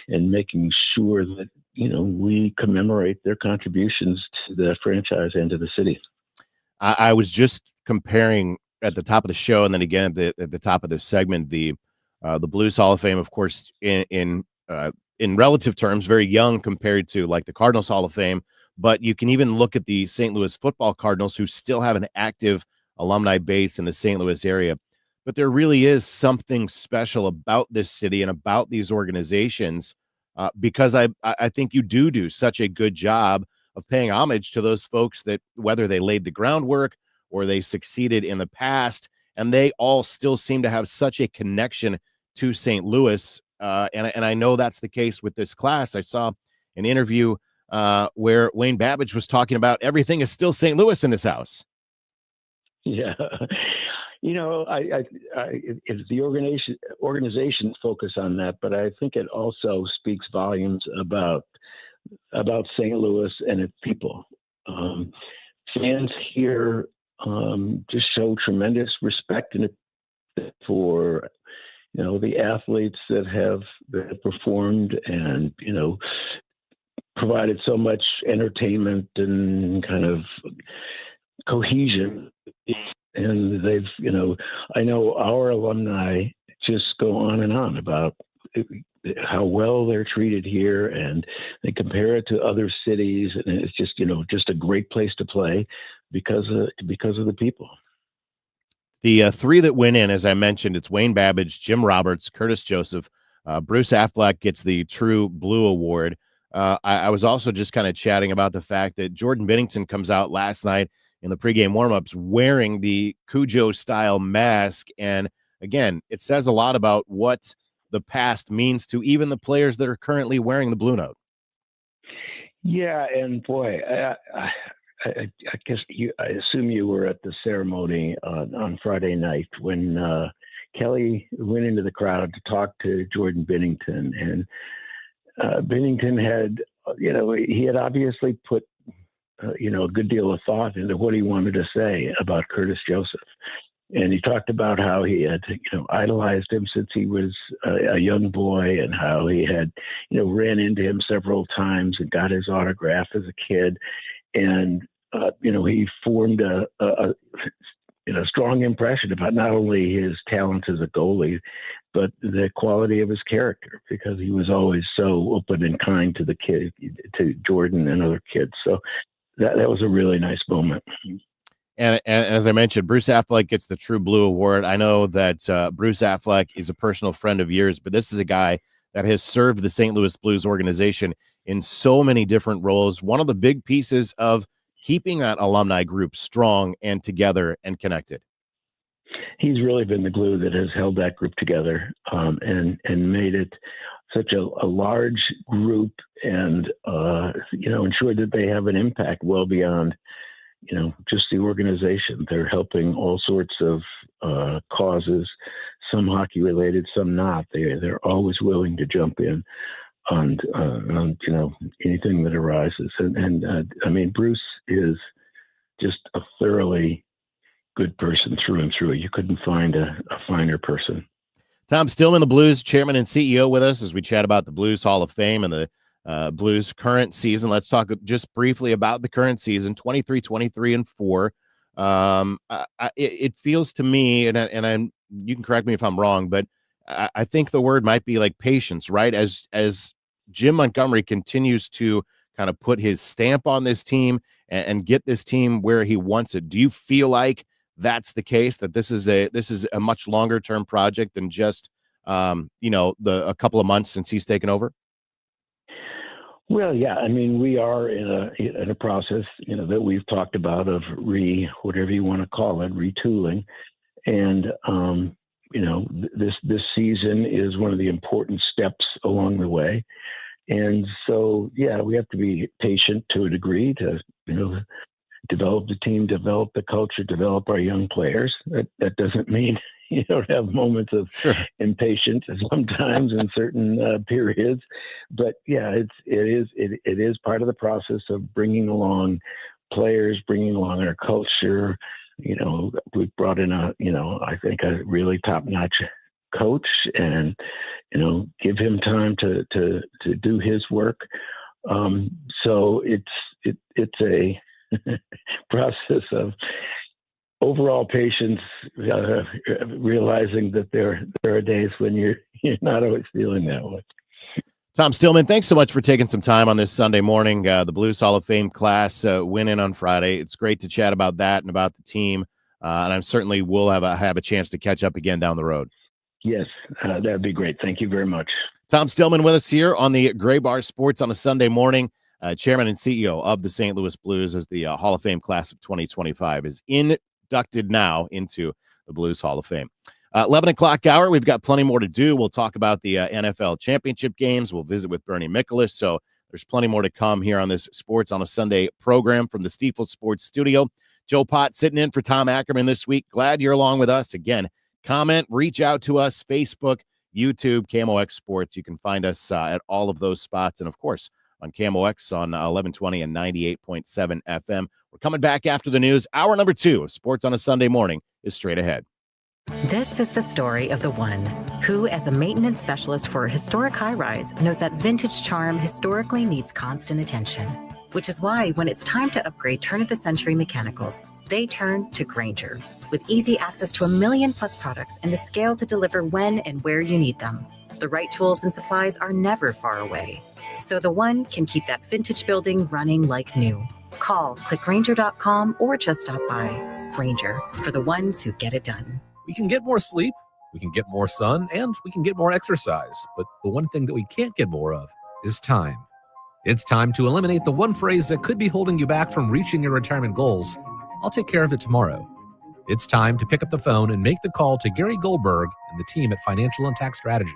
and making sure that we commemorate their contributions to the franchise and to the city. I was just comparing at the top of the show, and then again at the top of this segment, the Blues Hall of Fame, of course, in relative terms, very young compared to like the Cardinals Hall of Fame. But you can even look at the St. Louis Football Cardinals, who still have an active alumni base in the St. Louis area. But there really is something special about this city and about these organizations, because I think you do such a good job of paying homage to those folks that, whether they laid the groundwork or they succeeded in the past, and they all still seem to have such a connection to St. Louis. And I know that's the case with this class. I saw an interview where Wayne Babbage was talking about everything is still St. Louis in his house. Yeah. It's the organization's focus on that, but I think it also speaks volumes about St. Louis and its people. Fans here just show tremendous respect for the athletes that have performed and provided so much entertainment and kind of cohesion. And they've I know our alumni just go on and on about how well they're treated here, and they compare it to other cities, and it's just just a great place to play because of the people. The three that went in, as I mentioned, it's Wayne Babbage, Jim Roberts, Curtis Joseph. Bruce Affleck gets the True Blue Award. I was also just kind of chatting about the fact that Jordan Binnington comes out last night in the pregame warmups wearing the Cujo-style mask. And again, it says a lot about what the past means to even the players that are currently wearing the Blue Note. Yeah, and boy, I guess I assume you were at the ceremony on Friday night when Kelly went into the crowd to talk to Jordan Binnington, and Binnington had, he had obviously put, a good deal of thought into what he wanted to say about Curtis Joseph. And he talked about how he had, idolized him since he was a young boy, and how he had, ran into him several times and got his autograph as a kid. And, he formed a strong impression about not only his talent as a goalie, but the quality of his character, because he was always so open and kind to the kid, to Jordan and other kids. So that was a really nice moment. And as I mentioned, Bruce Affleck gets the True Blue Award. I know that Bruce Affleck is a personal friend of yours, but this is a guy that has served the St. Louis Blues organization in so many different roles. One of the big pieces of keeping that alumni group strong and together and connected. He's really been the glue that has held that group together, and made it such a large group, and ensured that they have an impact well beyond just the organization. They're helping all sorts of causes, some hockey related, some not. They're always willing to jump in. anything that arises. And Bruce is just a thoroughly good person through and through. You couldn't find a finer person. Tom Stillman, the Blues chairman and CEO, with us as we chat about the Blues Hall of Fame and the Blues current season. Let's talk just briefly about the current season, 23-4. It feels to me, and you can correct me if I'm wrong, but I think the word might be like patience, right? As Jim Montgomery continues to kind of put his stamp on this team and get this team where he wants it. Do you feel like that's the case, that this is a much longer term project than just a couple of months since he's taken over? Well, yeah, we are in a process, that we've talked about of whatever you want to call it, retooling. And, this season is one of the important steps along the way. And so, yeah, we have to be patient to a degree to, develop the team, develop the culture, develop our young players. That doesn't mean you don't have moments of impatience sometimes in certain periods, but yeah, it is part of the process of bringing along players, bringing along our culture. We've brought in I think a really top-notch coach, and give him time to do his work. So it's a process of overall patience, realizing that there are days when you're not always feeling that way. Tom Stillman, thanks so much for taking some time on this Sunday morning. The Blues Hall of Fame class went in on Friday. It's great to chat about that and about the team, and I'm certainly will have a chance to catch up again down the road. Yes, that'd be great. Thank you very much. Tom Stillman with us here on the Gray Bar Sports on a Sunday morning. Chairman and CEO of the St. Louis Blues, as the Hall of Fame class of 2025 is inducted now into the Blues Hall of Fame. 11 o'clock hour, we've got plenty more to do. We'll talk about the NFL championship games. We'll visit with Bernie Miklasz. So there's plenty more to come here on this Sports on a Sunday program from the Stifel Sports Studio. Joe Pott sitting in for Tom Ackerman this week. Glad you're along with us. Again, comment, reach out to us, Facebook, YouTube, KMOX Sports. You can find us at all of those spots. And, of course, on KMOX on 1120 and 98.7 FM. We're coming back after the news. Hour number 2 of Sports on a Sunday morning is straight ahead. This is the story of the one who, as a maintenance specialist for a historic high-rise, knows that vintage charm historically needs constant attention. Which is why when it's time to upgrade turn-of-the-century mechanicals, they turn to Grainger. With easy access to 1 million+ products and the scale to deliver when and where you need them. The right tools and supplies are never far away. So the one can keep that vintage building running like new. Call, click Grainger.com, or just stop by. Grainger, for the ones who get it done. We can get more sleep, we can get more sun, and we can get more exercise. But the one thing that we can't get more of is time. It's time to eliminate the one phrase that could be holding you back from reaching your retirement goals. I'll take care of it tomorrow. It's time to pick up the phone and make the call to Gary Goldberg and the team at Financial and Tax Strategies.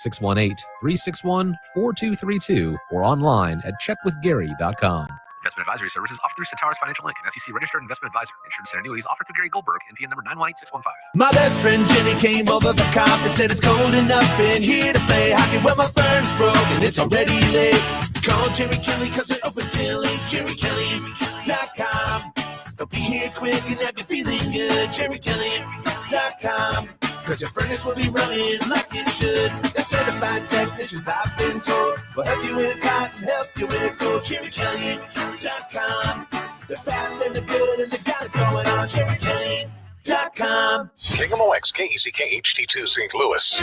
618-361-4232 or online at checkwithgary.com. Investment advisory services offered through Centaurus Financial Inc., an SEC registered investment advisor. Insurance and annuities offered through Gary Goldberg, NPN number 918615. My best friend Jenny came over for coffee, said it's cold enough in here to play hockey. Well, my furnace broke and it's already late. Call Jerry Kelly because they're open till 8. JerryKelly.com. They'll be here quick and have you feeling good. JerryKelly.com. Cause your furnace will be running like it should. They're certified technicians, I've been told. Will help you when it's hot and help you when it's cold. JerryKelly.com. They're fast and they're good and they got it going on. JerryKelly.com. KMOX KECK HD2 St. Louis.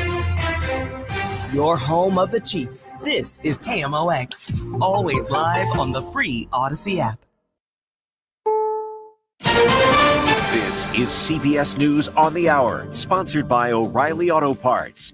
Your home of the Chiefs. This is KMOX. Always live on the free Odyssey app. This is CBS News on the Hour, sponsored by O'Reilly Auto Parts.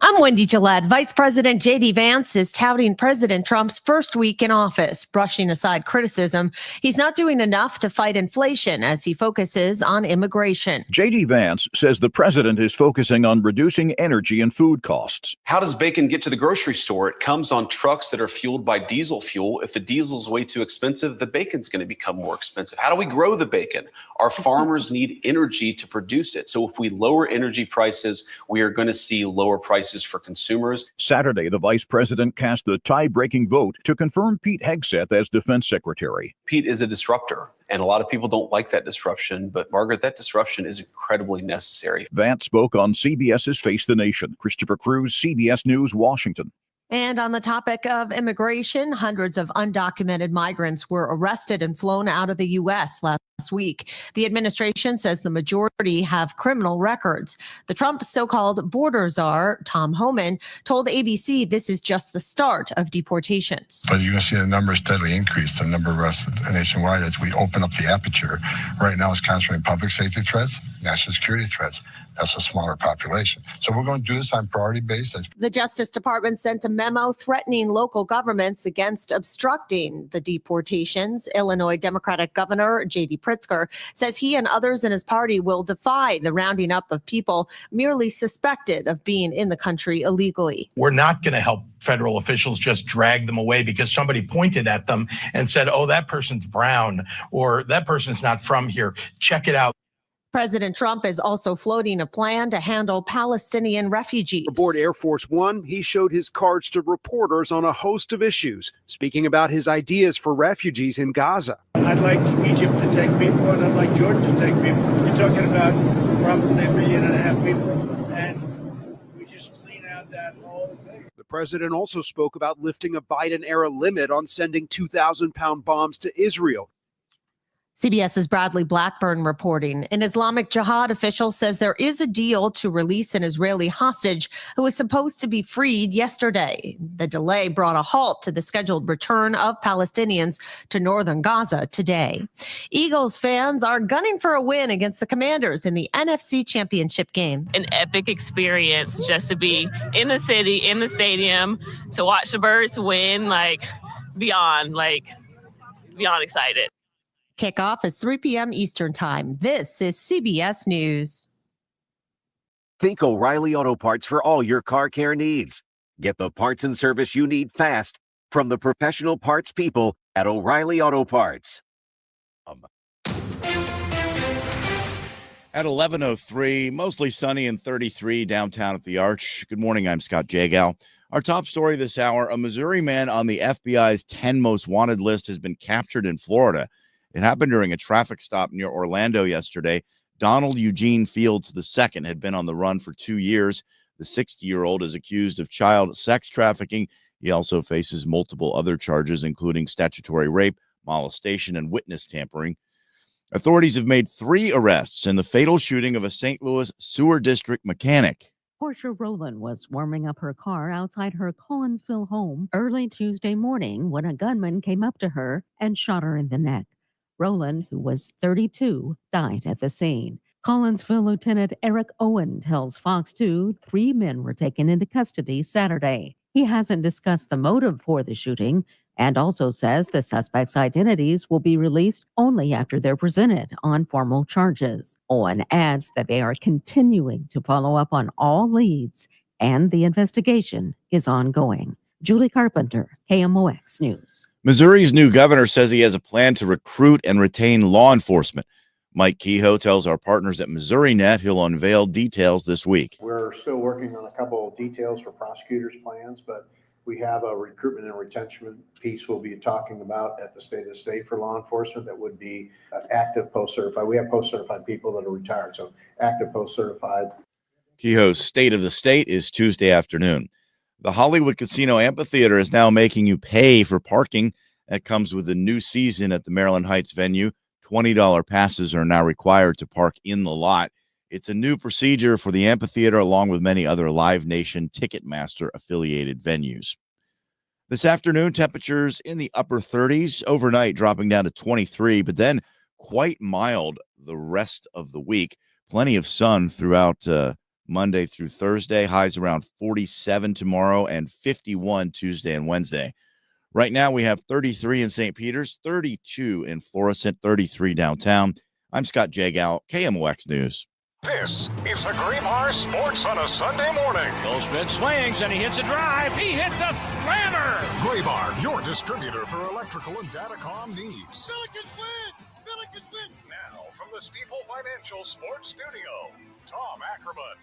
I'm Wendy Gillette. Vice President J.D. Vance is touting President Trump's first week in office, brushing aside criticism. He's not doing enough to fight inflation as he focuses on immigration. J.D. Vance says the president is focusing on reducing energy and food costs. How does bacon get to the grocery store? It comes on trucks that are fueled by diesel fuel. If the diesel's way too expensive, the bacon's going to become more expensive. How do we grow the bacon? Our farmers need energy to produce it. So if we lower energy prices, we are going to see lower prices prices for consumers. Saturday, the vice president cast the tie-breaking vote to confirm Pete Hegseth as defense secretary. Pete is a disruptor, and a lot of people don't like that disruption. But, Margaret, that disruption is incredibly necessary. Vance spoke on CBS's Face the Nation. Christopher Cruz, CBS News, Washington. And on the topic of immigration, hundreds of undocumented migrants were arrested and flown out of the U.S. last week. The administration says the majority have criminal records. The Trump so-called border czar, Tom Homan, told ABC this is just the start of deportations. But you're going to see the numbers steadily increase, the number of arrests nationwide as we open up the aperture. Right now it's concentrating public safety threats, national security threats. That's a smaller population. So we're going to do this on priority basis. The Justice Department sent a memo threatening local governments against obstructing the deportations. Illinois Democratic Governor J.D. Pritzker says he and others in his party will defy the rounding up of people merely suspected of being in the country illegally. We're not going to help federal officials just drag them away because somebody pointed at them and said, oh, that person's brown or that person's not from here. Check it out. President Trump is also floating a plan to handle Palestinian refugees. Aboard Air Force One, he showed his cards to reporters on a host of issues, speaking about his ideas for refugees in Gaza. I'd like Egypt to take people, and I'd like Jordan to take people. You're talking about probably 1.5 million people, and we just clean out that whole thing. The president also spoke about lifting a Biden-era limit on sending 2,000-pound bombs to Israel. CBS's Bradley Blackburn reporting. An Islamic Jihad official says there is a deal to release an Israeli hostage who was supposed to be freed yesterday. The delay brought a halt to the scheduled return of Palestinians to northern Gaza today. Eagles fans are gunning for a win against the Commanders in the NFC Championship game. An epic experience just to be in the city, in the stadium, to watch the Birds win, beyond excited. Kickoff is 3 p.m. Eastern Time. This is CBS News. Think O'Reilly Auto Parts for all your car care needs. Get the parts and service you need fast from the professional parts people at O'Reilly Auto Parts. At 11:03, mostly sunny and 33 downtown at the Arch. Good morning, I'm Scott Jagow. Our top story this hour, a Missouri man on the FBI's 10 most wanted list has been captured in Florida. It happened during a traffic stop near Orlando yesterday. Donald Eugene Fields II had been on the run for 2 years. The 60-year-old is accused of child sex trafficking. He also faces multiple other charges, including statutory rape, molestation, and witness tampering. Authorities have made 3 arrests in the fatal shooting of a St. Louis sewer district mechanic. Portia Rowland was warming up her car outside her Collinsville home early Tuesday morning when a gunman came up to her and shot her in the neck. Rowland, who was 32, died at the scene. Collinsville Lieutenant Eric Owen tells Fox 2 3 men were taken into custody Saturday. He hasn't discussed the motive for the shooting and also says the suspects' identities will be released only after they're presented on formal charges. Owen adds that they are continuing to follow up on all leads and the investigation is ongoing. Julie Carpenter, KMOX News. Missouri's new governor says he has a plan to recruit and retain law enforcement. Mike Kehoe tells our partners at MissouriNet he'll unveil details this week. We're still working on a couple of details for prosecutors' plans, but we have a recruitment and retention piece we'll be talking about at the state of the state for law enforcement that would be active post-certified. We have post-certified people that are retired, so active post-certified. Kehoe's State of the State is Tuesday afternoon. The Hollywood Casino Amphitheater is now making you pay for parking. That comes with the new season at the Maryland Heights venue. $20 passes are now required to park in the lot. It's a new procedure for the amphitheater along with many other Live Nation Ticketmaster affiliated venues. This afternoon, temperatures in the upper 30s, overnight dropping down to 23, but then quite mild the rest of the week. Plenty of sun throughout Monday through Thursday, highs around 47 tomorrow and 51 Tuesday and Wednesday. Right now we have 33 in St. Peters, 32 in Florissant, 33 downtown. I'm Scott Jagow, KMOX News. This is the Graybar Sports on a Sunday morning. Goldschmidt swings and he hits a drive. He hits a slammer. Graybar, your distributor for electrical and datacom needs. Billikens win! Billikens win! Now from the Stifel Financial Sports Studio, Tom Ackerman.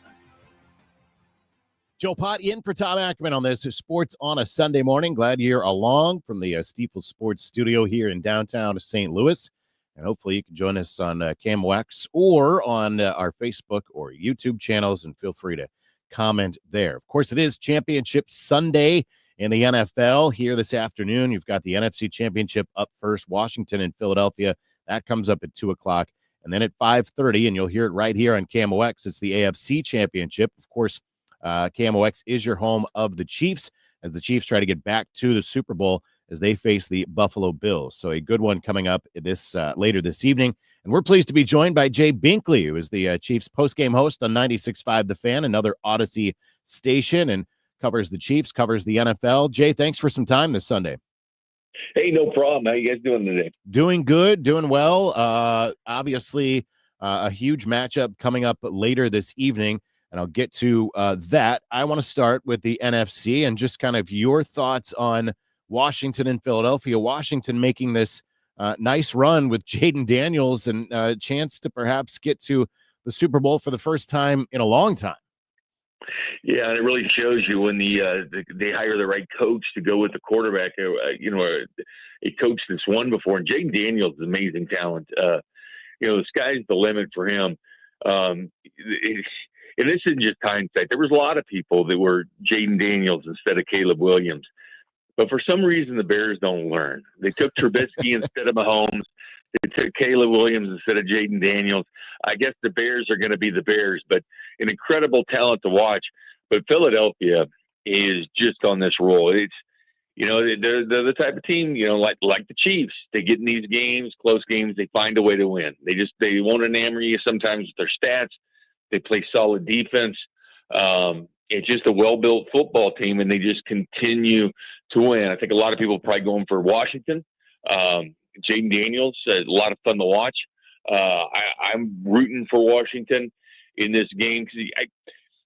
Joe Pott in for Tom Ackerman on this Sports on a Sunday morning. Glad you're along from the Steeple Sports Studio here in downtown St. Louis. And hopefully you can join us on KMOX or on our Facebook or YouTube channels, and feel free to comment there. Of course, it is Championship Sunday in the NFL here this afternoon. You've got the NFC Championship up first, Washington and Philadelphia. That comes up at 2 o'clock. And then at 5:30, and you'll hear it right here on KMOX, it's the AFC Championship. Of course, KMOX is your home of the Chiefs as the Chiefs try to get back to the Super Bowl as they face the Buffalo Bills. So a good one coming up this later this evening. And we're pleased to be joined by Jay Binkley, who is the Chiefs postgame host on 96.5 The Fan, another Odyssey station, and covers the Chiefs, covers the NFL. Jay, thanks for some time this Sunday. Hey, no problem. How you guys doing today? Doing good, doing well. Obviously, a huge matchup coming up later this evening, and I'll get to that. I want to start with the NFC and just kind of your thoughts on Washington and Philadelphia. Washington making this nice run with Jaden Daniels and a chance to perhaps get to the Super Bowl for the first time in a long time. Yeah, and it really shows you when they hire the right coach to go with the quarterback. A coach that's won before. And Jaden Daniels is amazing talent. The sky's the limit for him. And this isn't just hindsight. There was a lot of people that were Jaden Daniels instead of Caleb Williams. But for some reason, the Bears don't learn. They took Trubisky instead of Mahomes. They took Caleb Williams instead of Jaden Daniels. I guess the Bears are going to be the Bears, but an incredible talent to watch. But Philadelphia is just on this roll. It's, they're the type of team, like the Chiefs. They get in these games, close games, they find a way to win. They won't enamor you sometimes with their stats. They play solid defense. It's just a well-built football team, and they just continue to win. I think a lot of people are probably going for Washington. Jaden Daniels, a lot of fun to watch. I'm rooting for Washington in this game because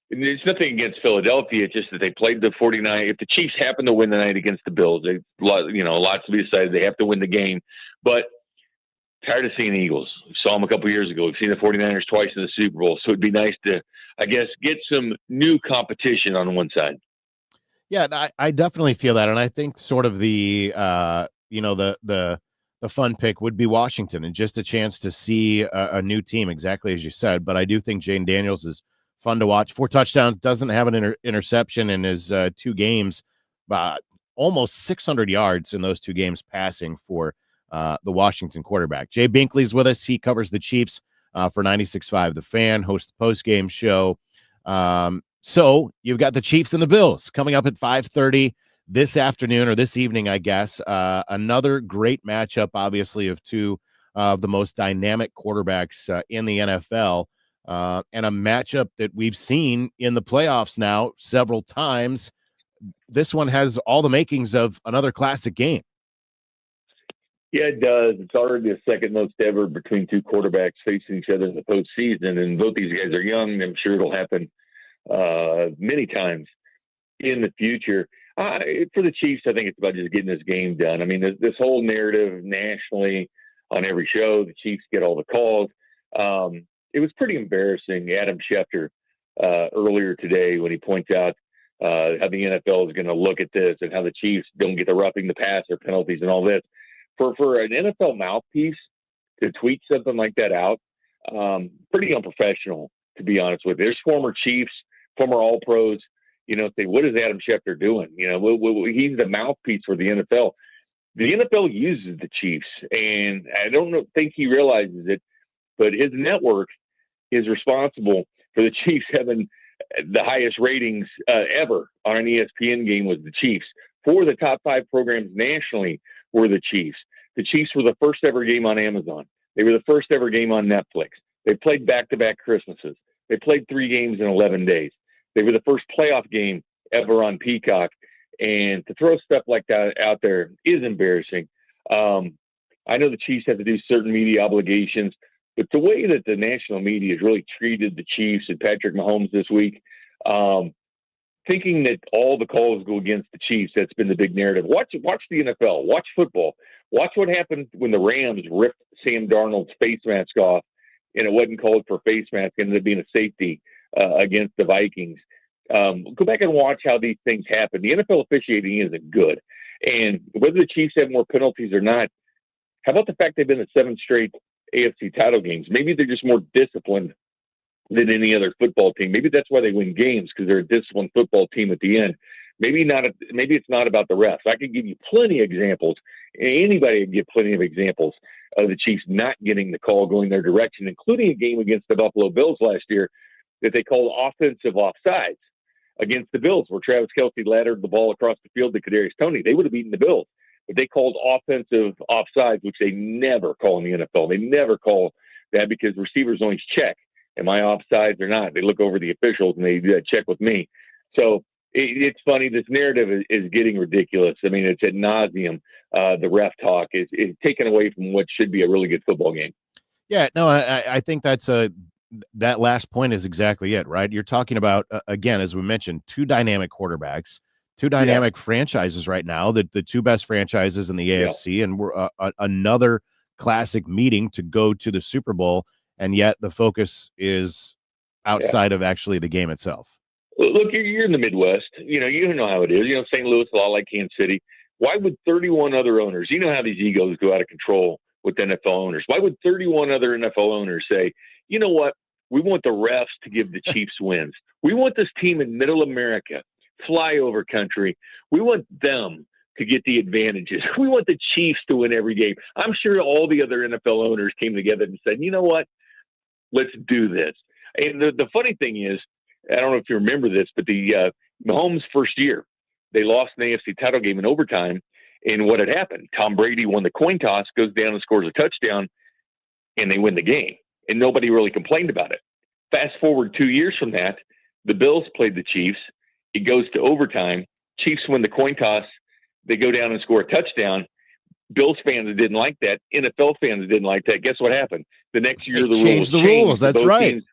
it's nothing against Philadelphia. It's just that they played the 49. If the Chiefs happen to win the night against the Bills, lots to be decided. They have to win the game. But tired of seeing the Eagles. We saw them a couple years ago. We've seen the 49ers twice in the Super Bowl. So it'd be nice to, I guess, get some new competition on one side. Yeah, I definitely feel that. And I think sort of the fun pick would be Washington, and just a chance to see a new team, exactly as you said. But I do think Jaden Daniels is fun to watch. 4 touchdowns, doesn't have an interception in his 2 games, almost 600 yards in those 2 games passing for the Washington quarterback. Jay Binkley's with us. He covers the Chiefs for 96.5 The Fan, hosts the post-game show. So you've got the Chiefs and the Bills coming up at 5:30 this afternoon, or this evening, I guess. Another great matchup, obviously, of 2 of the most dynamic quarterbacks in the NFL, and a matchup that we've seen in the playoffs now several times. This one has all the makings of another classic game. Yeah, it does. It's already the second most ever between 2 quarterbacks facing each other in the postseason, and both these guys are young. I'm sure it'll happen many times in the future. For the Chiefs, I think it's about just getting this game done. I mean, this whole narrative nationally on every show, the Chiefs get all the calls. It was pretty embarrassing, Adam Schefter, earlier today when he points out how the NFL is going to look at this and how the Chiefs don't get the roughing the passer penalties and all this. For an NFL mouthpiece to tweet something like that out, pretty unprofessional, to be honest with you. There's former Chiefs, former All-Pros, say, what is Adam Schefter doing? He's the mouthpiece for the NFL. The NFL uses the Chiefs, and I don't think he realizes it, but his network is responsible for the Chiefs having the highest ratings ever on an ESPN game was the Chiefs. 4 of the top 5 programs nationally were the Chiefs. The Chiefs were the first ever game on Amazon. They were the first ever game on Netflix. They played back-to-back Christmases. They played 3 games in 11 days. They were the first playoff game ever on Peacock. And to throw stuff like that out there is embarrassing. I know the Chiefs have to do certain media obligations, but the way that the national media has really treated the Chiefs and Patrick Mahomes this week, thinking that all the calls go against the Chiefs, that's been the big narrative. Watch the NFL. Watch football. Watch what happened when the Rams ripped Sam Darnold's face mask off, and it wasn't called for a face mask. It ended up being a safety against the Vikings. Go back and watch how these things happen. The NFL officiating isn't good. And whether the Chiefs have more penalties or not, how about the fact they've been in 7 straight AFC title games? Maybe they're just more disciplined than any other football team. Maybe that's why they win games, because they're a disciplined football team at the end. Maybe it's not about the refs. I could give you plenty of examples. Anybody can give plenty of examples of the Chiefs not getting the call going their direction, including a game against the Buffalo Bills last year that they called offensive offsides against the Bills, where Travis Kelce laddered the ball across the field to Kadarius Toney. They would have beaten the Bills. But they called offensive offsides, which they never call in the NFL. They never call that because receivers always check, am I offsides or not? They look over the officials and they check with me. So it's funny. This narrative is getting ridiculous. I mean, it's ad nauseum. The ref talk is taken away from what should be a really good football game. Yeah, no, I think that last point is exactly it, right? You're talking about, again, as we mentioned, 2 dynamic quarterbacks, 2 dynamic franchises right now, the 2 best franchises in the AFC, and we're another classic meeting to go to the Super Bowl, and yet the focus is outside of actually the game itself. Look, you're in the Midwest. You know how it is. St. Louis, a lot like Kansas City. Why would 31 other owners, you know how these egos go out of control with NFL owners. Why would 31 other NFL owners say, you know what, we want the refs to give the Chiefs wins. We want this team in middle America, flyover country. We want them to get the advantages. We want the Chiefs to win every game. I'm sure all the other NFL owners came together and said, you know what, let's do this. And the funny thing is, I don't know if you remember this, but the Mahomes' first year, they lost an AFC title game in overtime. And what had happened? Tom Brady won the coin toss, goes down and scores a touchdown, and they win the game. And nobody really complained about it. Fast forward 2 years from that, the Bills played the Chiefs. It goes to overtime. Chiefs win the coin toss. They go down and score a touchdown. Bills fans didn't like that. NFL fans didn't like that. Guess what happened? The next year, the rules changed. That's right. Teams.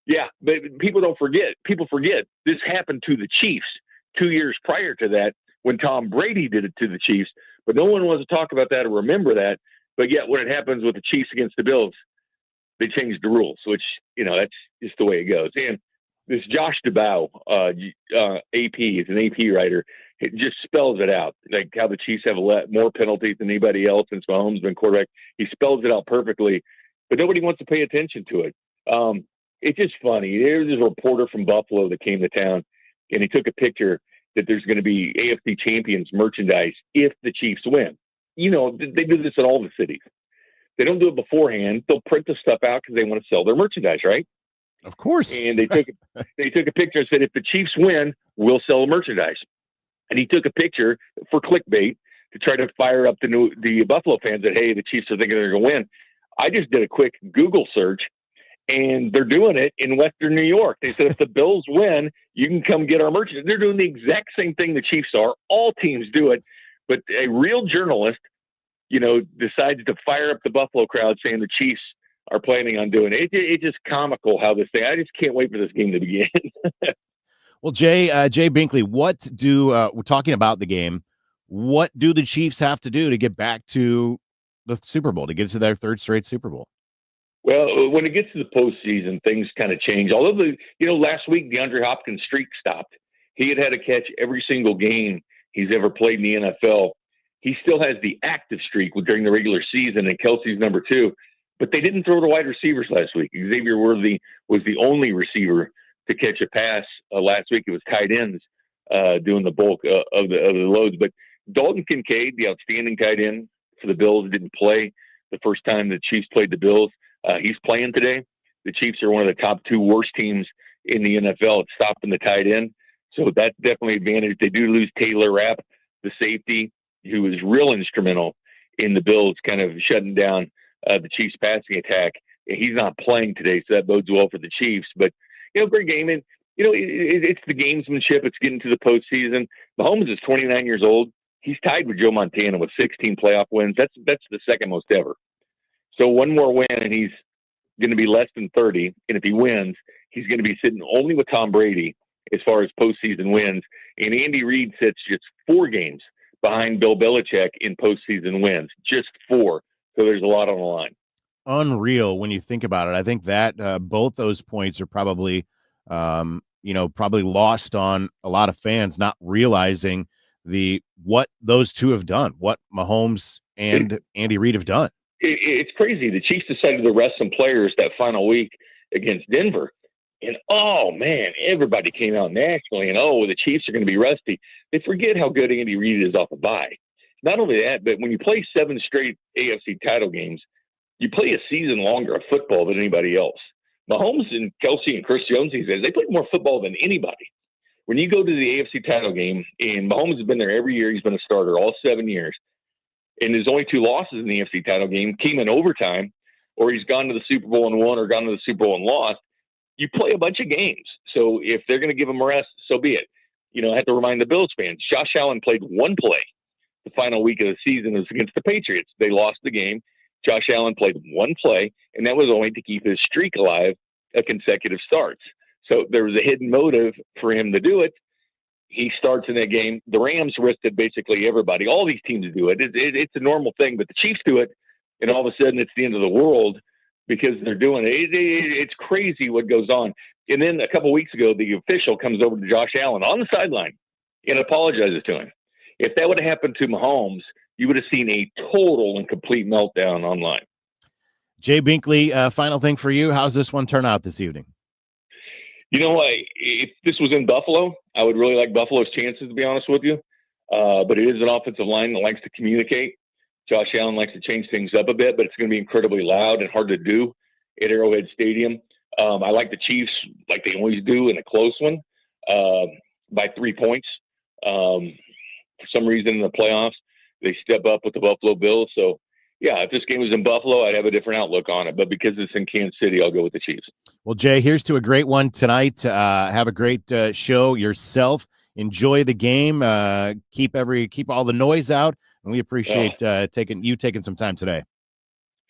Yeah, but people don't forget. People forget this happened to the Chiefs 2 years prior to that when Tom Brady did it to the Chiefs. But no one wants to talk about that or remember that. But yet when it happens with the Chiefs against the Bills, they changed the rules, which, that's just the way it goes. And this Josh DeBow, AP, is an AP writer. It just spells it out, like how the Chiefs have more penalties than anybody else since Mahomes has been quarterback. He spells it out perfectly, but nobody wants to pay attention to it. It's just funny. There's this reporter from Buffalo that came to town, and he took a picture that there's going to be AFC champions merchandise if the Chiefs win. They do this in all the cities. They don't do it beforehand. They'll print the stuff out because they want to sell their merchandise, right? Of course. And they took a picture and said, if the Chiefs win, we'll sell the merchandise. And he took a picture for clickbait to try to fire up the Buffalo fans that, hey, the Chiefs are thinking they're going to win. I just did a quick Google search, and they're doing it in Western New York. They said, if the Bills win, you can come get our merchandise. They're doing the exact same thing the Chiefs are. All teams do it. But a real journalist, decides to fire up the Buffalo crowd saying the Chiefs are planning on doing it. It's just comical how this thing, I just can't wait for this game to begin. Well, Jay Binkley, we're talking about the game. What do the Chiefs have to do to get back to the Super Bowl, to get to their 3rd straight Super Bowl? Well, when it gets to the postseason, things kind of change. Although, last week, DeAndre Hopkins' streak stopped. He had a catch every single game he's ever played in the NFL. He still has the active streak during the regular season, and Kelsey's number 2. But they didn't throw to wide receivers last week. Xavier Worthy was the only receiver to catch a pass last week. It was tight ends doing the bulk of the loads. But Dalton Kincaid, the outstanding tight end for the Bills, didn't play the first time the Chiefs played the Bills. He's playing today. The Chiefs are one of the top 2 worst teams in the NFL at stopping the tight end. So that's definitely an advantage. They do lose Taylor Rapp, the safety, who was real instrumental in the Bills kind of shutting down the Chiefs passing attack. He's not playing today, so that bodes well for the Chiefs. But, great game. And, it's the gamesmanship. It's getting to the postseason. Mahomes is 29 years old. He's tied with Joe Montana with 16 playoff wins. That's the second most ever. So one more win, and he's going to be less than 30. And if he wins, he's going to be sitting only with Tom Brady as far as postseason wins. And Andy Reid sits just 4 games behind Bill Belichick in postseason wins, just 4. So there's a lot on the line. Unreal when you think about it. I think that both those points are probably probably lost on a lot of fans not realizing what those two have done, what Mahomes and Andy Reid have done. It's crazy. The Chiefs decided to rest some players that final week against Denver. And, oh, man, everybody came out nationally and, the Chiefs are going to be rusty. They forget how good Andy Reid is off a bye. Not only that, but when you play 7 straight AFC title games, you play a season longer of football than anybody else. Mahomes and Kelsey and Chris Jones, these guys, they play more football than anybody. When you go to the AFC title game, and Mahomes has been there every year, he's been a starter all 7 years, and his only 2 losses in the AFC title game came in overtime, or he's gone to the Super Bowl and won, or gone to the Super Bowl and lost. You play a bunch of games. So if they're going to give him a rest, so be it. I have to remind the Bills fans, Josh Allen played 1 play the final week of the season. It was against the Patriots. They lost the game. Josh Allen played 1 play, and that was only to keep his streak alive of consecutive starts. So there was a hidden motive for him to do it. He starts in that game. The Rams rested basically everybody. All these teams do it. It's a normal thing, but the Chiefs do it, and all of a sudden it's the end of the world because they're doing it. It's crazy what goes on. And then a couple of weeks ago, the official comes over to Josh Allen on the sideline and apologizes to him. If that would have happened to Mahomes, you would have seen a total and complete meltdown online. Jay Binkley, final thing for you. How's this one turn out this evening? If this was in Buffalo, I would really like Buffalo's chances, to be honest with you. But it is an offensive line that likes to communicate. Josh Allen likes to change things up a bit, but it's going to be incredibly loud and hard to do at Arrowhead Stadium. I like the Chiefs, like they always do, in a close one, by 3 points. For some reason in the playoffs, they step up with the Buffalo Bills. So, yeah, if this game was in Buffalo, I'd have a different outlook on it. But because it's in Kansas City, I'll go with the Chiefs. Well, Jay, here's to a great one tonight. Have a great show yourself. Enjoy the game. Keep all the noise out, and we appreciate taking some time today.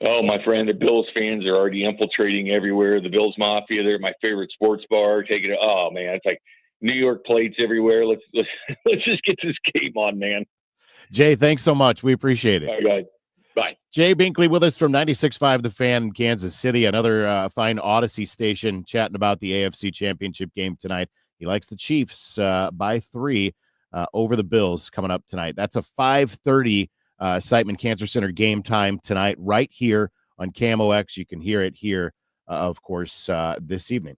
Oh, my friend, the Bills fans are already infiltrating everywhere. The Bills Mafia, they're my favorite sports bar. Oh man, it's like New York plates everywhere. Let's just get this game on, man. Jay, thanks so much. We appreciate it. All right, guys. Bye. Jay Binkley with us from 96.5 The Fan in Kansas City, another fine Odyssey station, chatting about the AFC Championship game tonight. He likes the Chiefs by 3 over the Bills coming up tonight. That's a 5:30 Siteman Cancer Center game time tonight right here on KMOX. You can hear it here, of course, this evening.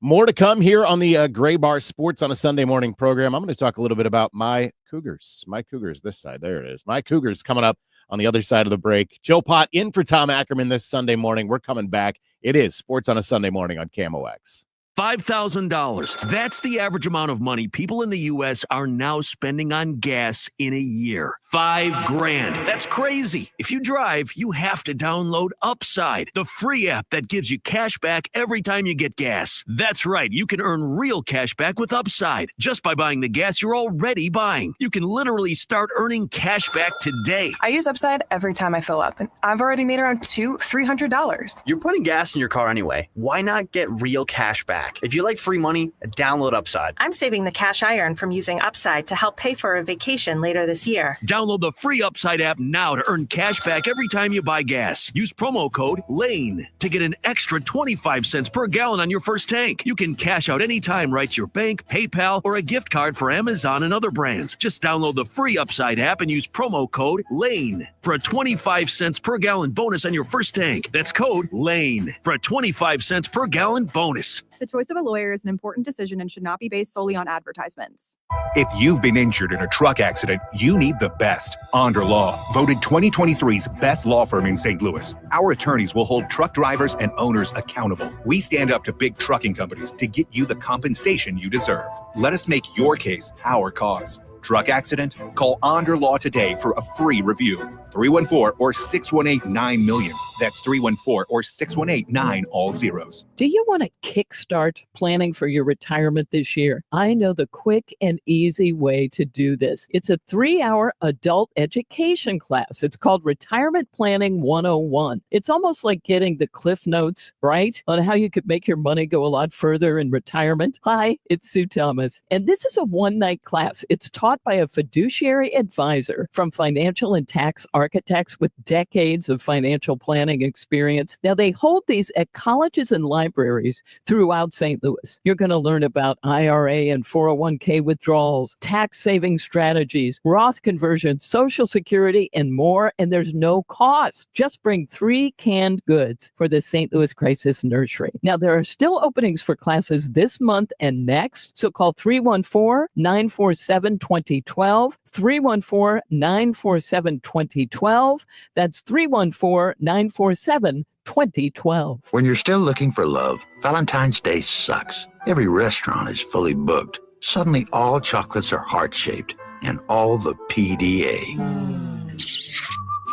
More to come here on the Gray Bar Sports on a Sunday morning program. I'm going to talk a little bit about my Cougars. My Cougars this side. There it is. My Cougars coming up on the other side of the break. Joe Pott in for Tom Ackerman this Sunday morning. We're coming back. It is Sports on a Sunday morning on KMOX. $5,000. That's the average amount of money people in the U.S. are now spending on gas in a year. $5,000. That's crazy. If you drive, you have to download Upside, the free app that gives you cash back every time you get gas. That's right. You can earn real cash back with Upside just by buying the gas you're already buying. You can literally start earning cash back today. I use Upside every time I fill up, and I've already made around $200-$300. You're putting gas in your car anyway. Why not get real cash back? If you like free money, download Upside. I'm saving the cash I earn from using Upside to help pay for a vacation later this year. Download the free Upside app now to earn cash back every time you buy gas. Use promo code LANE to get an extra 25 cents per gallon on your first tank. You can cash out anytime right to your bank, PayPal, or a gift card for Amazon and other brands. Just download the free Upside app and use promo code LANE for a 25 cents per gallon bonus on your first tank. That's code LANE for a 25 cents per gallon bonus. The choice of a lawyer is an important decision and should not be based solely on advertisements. If you've been injured in a truck accident, you need the best. Onder Law, voted 2023's best law firm in St. Louis. Our attorneys will hold truck drivers and owners accountable. We stand up to big trucking companies to get you the compensation you deserve. Let us make your case our cause. Truck accident? Call Onder Law today for a free review. 314 or 618-9-million. That's 314 or 618-9 all zeros. Do you want to kickstart planning for your retirement this year? I know the quick and easy way to do this. It's a 3-hour adult education class. It's called Retirement Planning 101. It's almost like getting the Cliff Notes, right? On how you could make your money go a lot further in retirement. Hi, it's Sue Thomas. And this is a one-night class. It's taught taught by a fiduciary advisor from financial and tax architects with decades of financial planning experience. Now, they hold these at colleges and libraries throughout St. Louis. You're going to learn about IRA and 401k withdrawals, tax saving strategies, Roth conversions, Social Security, and more. And there's no cost. Just bring 3 canned goods for the St. Louis Crisis Nursery. Now, there are still openings for classes this month and next. So call 314-947-2012, 314-947-2012. That's 314-947-2012. When you're still looking for love, Valentine's Day sucks. Every restaurant is fully booked. Suddenly, all chocolates are heart-shaped, and all the PDA.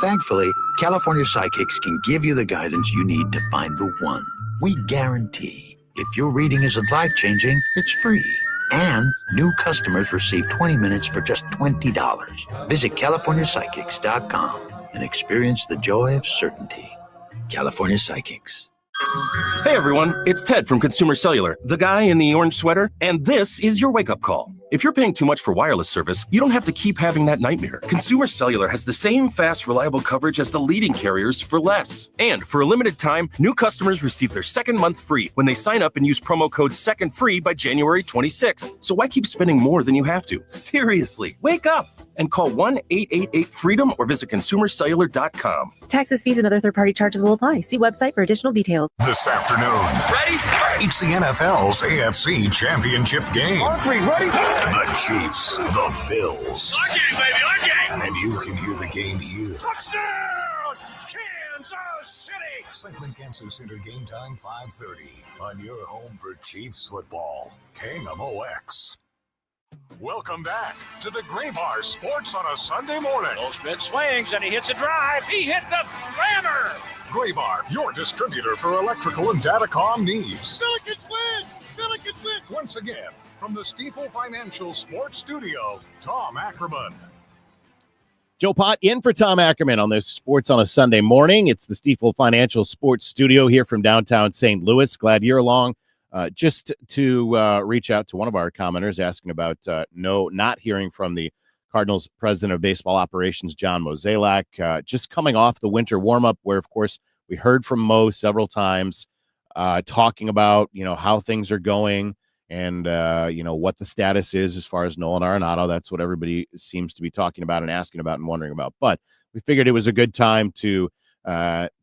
Thankfully, California Psychics can give you the guidance you need to find the one. We guarantee if your reading isn't life-changing, it's free. And new customers receive 20 minutes for just $20. Visit CaliforniaPsychics.com and experience the joy of certainty. California Psychics. Hey everyone, it's Ted from Consumer Cellular, the guy in the orange sweater, and this is your wake-up call. If you're paying too much for wireless service, you don't have to keep having that nightmare. Consumer Cellular has the same fast, reliable coverage as the leading carriers for less. And for a limited time, new customers receive their second month free when they sign up and use promo code SECONDFREE by January 26th. So why keep spending more than you have to? Seriously, wake up and call 1-888-FREEDOM or visit consumercellular.com. Taxes, fees, and other third-party charges will apply. See website for additional details. This afternoon, Ready? it's the NFL's AFC Championship game. On 3, ready? The Chiefs, the Bills. Our game, baby, our game! And you can hear the game here. Touchdown! Kansas City! St. Kansas Center game time 5:30 on your home for Chiefs football. KMOX. Welcome back to the Gray Bar Sports on a Sunday morning. Goldschmidt swings and he hits a drive. He hits a slammer. Gray Bar, your distributor for electrical and datacom needs. Billikens win! Billikens win! Once again, from the Stifel Financial Sports Studio, Tom Ackerman. Joe Pott in for Tom Ackerman on this Sports on a Sunday morning. It's the Stifel Financial Sports Studio here from downtown St. Louis. Glad you're along. Just to reach out to one of our commenters asking about not hearing from the Cardinals president of baseball operations, John Mozeliak, just coming off the winter warm-up where, of course, we heard from Mo several times talking about, how things are going and, what the status is as far as Nolan Arenado. That's what everybody seems to be talking about and asking about and wondering about. But we figured it was a good time to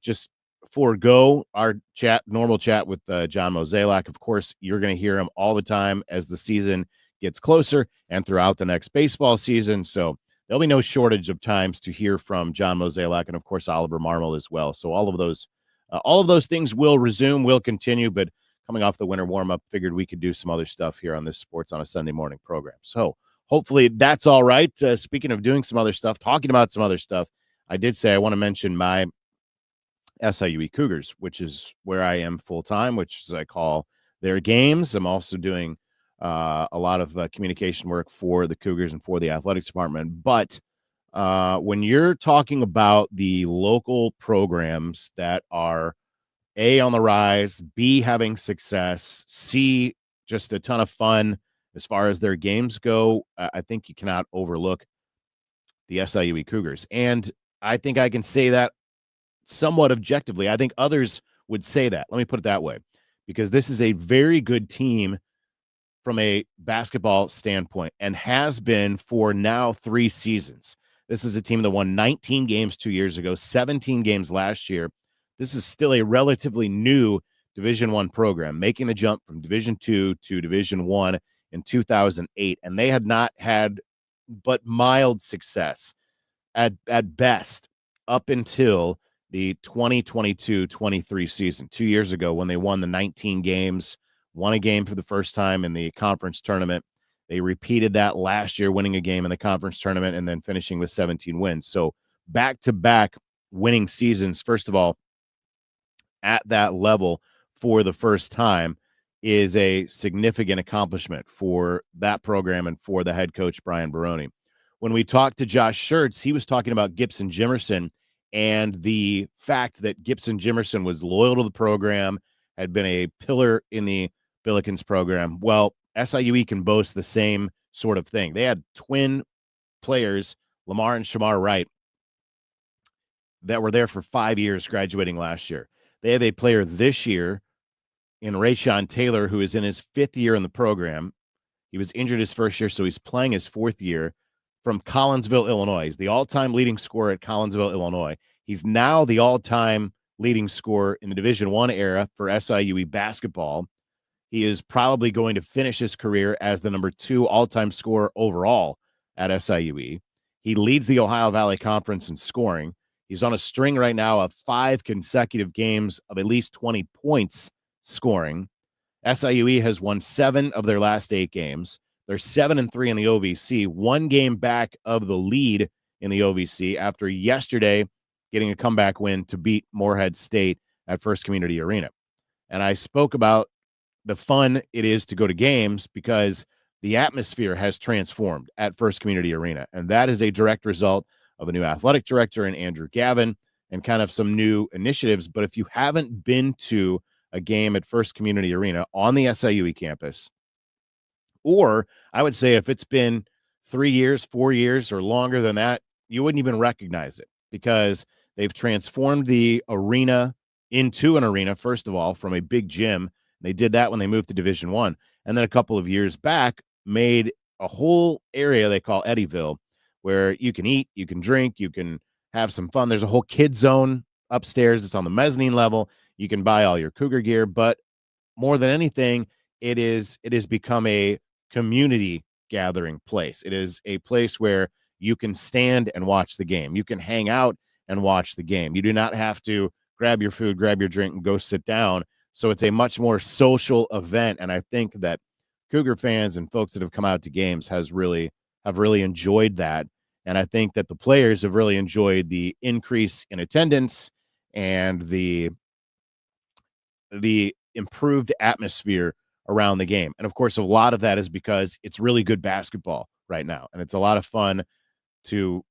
just forego our normal chat with John Mozeliak. Of course, you're going to hear him all the time as the season gets closer and throughout the next baseball season. So there'll be no shortage of times to hear from John Mozeliak and, of course, Oliver Marmol as well. So all of those things will resume, will continue. But coming off the winter warm-up, figured we could do some other stuff here on this Sports on a Sunday morning program. So hopefully that's all right. Speaking of doing some other stuff, talking about some other stuff, I did say I want to mention my SIUE Cougars, which is where I am full-time, which is I call their games. I'm also doing a lot of communication work for the Cougars and for the athletics department. But when you're talking about the local programs that are A, on the rise, B, having success, C, just a ton of fun as far as their games go, I think you cannot overlook the SIUE Cougars. And I think I can say that somewhat objectively. I think others would say that. Let me put it that way, because this is a very good team from a basketball standpoint and has been for now 3 seasons. This is a team that won 19 games 2 years ago, 17 games last year. This is still a relatively new Division I program, making the jump from Division II to Division I in 2008, and they had not had but mild success at best up until the 2022-23 season, 2 years ago, when they won the 19 games, won a game for the first time in the conference tournament. They repeated that last year, winning a game in the conference tournament and then finishing with 17 wins. So back-to-back winning seasons, first of all, at that level for the first time is a significant accomplishment for that program and for the head coach, Brian Baroni. When we talked to Josh Schertz, he was talking about Gibson Jimerson and the fact that Gibson Jimerson was loyal to the program, had been a pillar in the Billikens program. Well, SIUE can boast the same sort of thing. They had twin players, Lamar and Shamar Wright, that were there for 5 years, graduating last year. They have a player this year in Rayshon Taylor, who is in his 5th year in the program. He was injured his first year, so he's playing his 4th year, from Collinsville, Illinois. He's the all-time leading scorer at Collinsville, Illinois. He's now the all-time leading scorer in the Division I era for SIUE basketball. He is probably going to finish his career as the number 2 all-time scorer overall at SIUE. He leads the Ohio Valley Conference in scoring. He's on a string right now of 5 consecutive games of at least 20 points scoring. SIUE has won 7 of their last 8 games. They're 7-3 in the OVC, 1 game back of the lead in the OVC after yesterday getting a comeback win to beat Morehead State at First Community Arena. And I spoke about the fun it is to go to games because the atmosphere has transformed at First Community Arena. And that is a direct result of a new athletic director in Andrew Gavin and kind of some new initiatives. But if you haven't been to a game at First Community Arena on the SIUE campus, or I would say if it's been 3 years, 4 years, or longer than that, you wouldn't even recognize it because they've transformed the arena into an arena, first of all, from a big gym. They did that when they moved to Division I. And then a couple of years back, made a whole area they call Eddyville where you can eat, you can drink, you can have some fun. There's a whole kid zone upstairs. It's on the mezzanine level. You can buy all your Cougar gear. But more than anything, it has become a community gathering place. It is a place where you can stand and watch the game. You can hang out and watch the game. You do not have to grab your food, grab your drink, and go sit down. So it's a much more social event. And I think that Cougar fans and folks that have come out to games have really enjoyed that. And I think that the players have really enjoyed the increase in attendance and the improved atmosphere around the game. And of course, a lot of that is because it's really good basketball right now. And it's a lot of fun to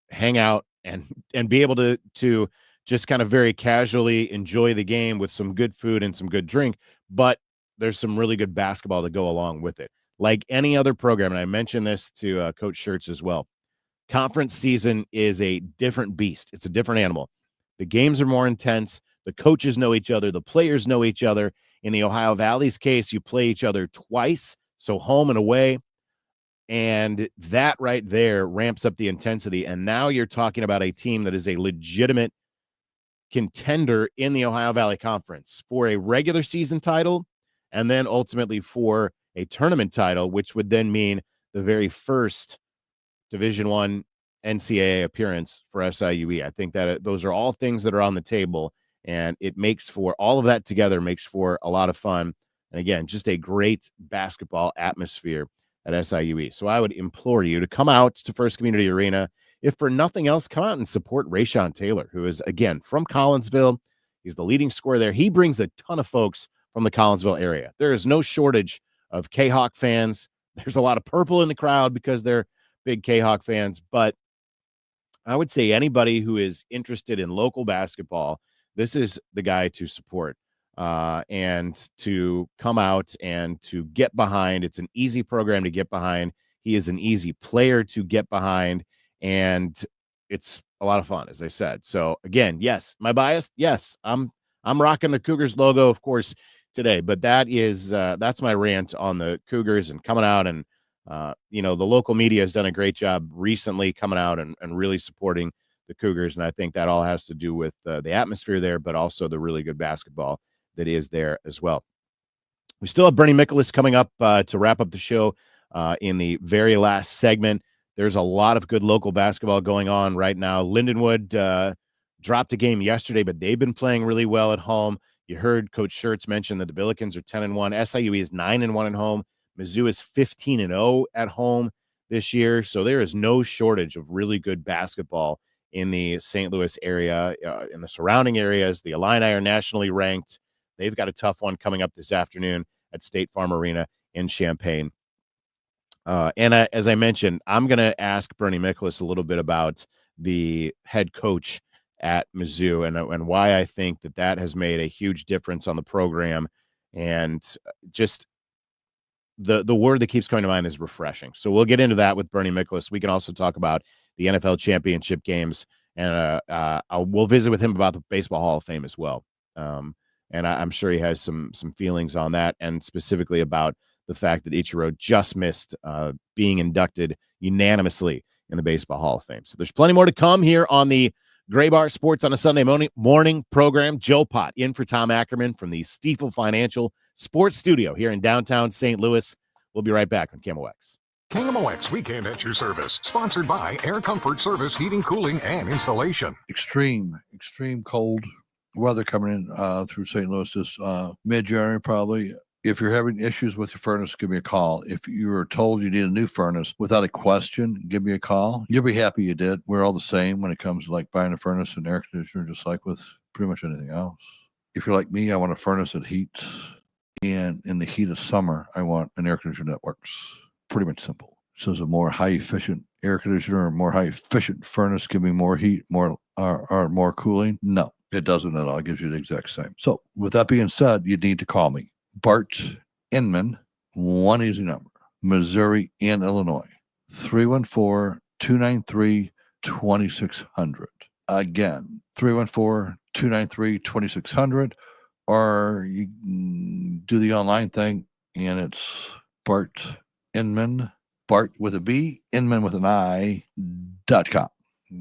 hang out and be able to just kind of very casually enjoy the game with some good food and some good drink. But there's some really good basketball to go along with it. Like any other program, and I mentioned this to Coach Schertz as well, conference season is a different beast. It's a different animal. The games are more intense. The coaches know each other. The players know each other. In the Ohio Valley's case, you play each other twice, so home and away. And that right there ramps up the intensity. And now you're talking about a team that is a legitimate contender in the Ohio Valley Conference for a regular season title and then ultimately for a tournament title, which would then mean the very first Division I NCAA appearance for SIUE. I think that those are all things that are on the table, and it makes for all of that together makes for a lot of fun. And again, just a great basketball atmosphere at SIUE. So I would implore you to come out to First Community Arena. If for nothing else, come out and support Rayshon Taylor, who is, again, from Collinsville. He's the leading scorer there. He brings a ton of folks from the Collinsville area. There is no shortage of K-Hawk fans. There's a lot of purple in the crowd because they're big K-Hawk fans. But I would say anybody who is interested in local basketball, this is the guy to support and to come out and to get behind. It's an easy program to get behind. He is an easy player to get behind. And it's a lot of fun, as I said. So again, yes, my bias, yes, I'm rocking the Cougars logo, of course, today. But that is that's my rant on the Cougars and coming out. And the local media has done a great job recently coming out and really supporting the Cougars. And I think that all has to do with the atmosphere there, but also the really good basketball that is there as well. We still have Bernie Miklasz coming up to wrap up the show in the very last segment. There's a lot of good local basketball going on right now. Lindenwood dropped a game yesterday, but they've been playing really well at home. You heard Coach Schertz mention that the Billikens are 10-1. SIUE is 9-1 at home. Mizzou is 15-0 at home this year. So there is no shortage of really good basketball in the St. Louis area, in the surrounding areas. The Illini are nationally ranked. They've got a tough one coming up this afternoon at State Farm Arena in Champaign. As I mentioned, I'm going to ask Bernie Miklasz a little bit about the head coach at Mizzou and why I think that has made a huge difference on the program. And just the word that keeps coming to mind is refreshing. So we'll get into that with Bernie Miklasz. We can also talk about the NFL championship games, and we'll visit with him about the Baseball Hall of Fame as well. And I'm sure he has some feelings on that, and specifically about the fact that Ichiro just missed being inducted unanimously in the Baseball Hall of Fame. So there's plenty more to come here on the Gray Bar Sports on a Sunday morning program. Joe Pott in for Tom Ackerman from the Stifel Financial Sports Studio here in downtown St. Louis. We'll be right back on KMOX. KMOX Weekend at your service, sponsored by Air Comfort Service, Heating, Cooling, and Installation. Extreme cold weather coming in through St. Louis this mid-January probably. If you're having issues with your furnace, give me a call. If you were told you need a new furnace, without a question, give me a call. You'll be happy you did. We're all the same when it comes to like buying a furnace and air conditioner, just like with pretty much anything else. If you're like me, I want a furnace that heats. And in the heat of summer, I want an air conditioner that works. Pretty much simple. So is a more high-efficient air conditioner or more high-efficient furnace give me more heat, more cooling? No, it doesn't at all. It gives you the exact same. So with that being said, you need to call me. Bart Inman, one easy number, Missouri and Illinois, 314-293-2600. Again, 314-293-2600, or you can do the online thing, and it's Bart Inman, Bart with a B, Inman with an I.com.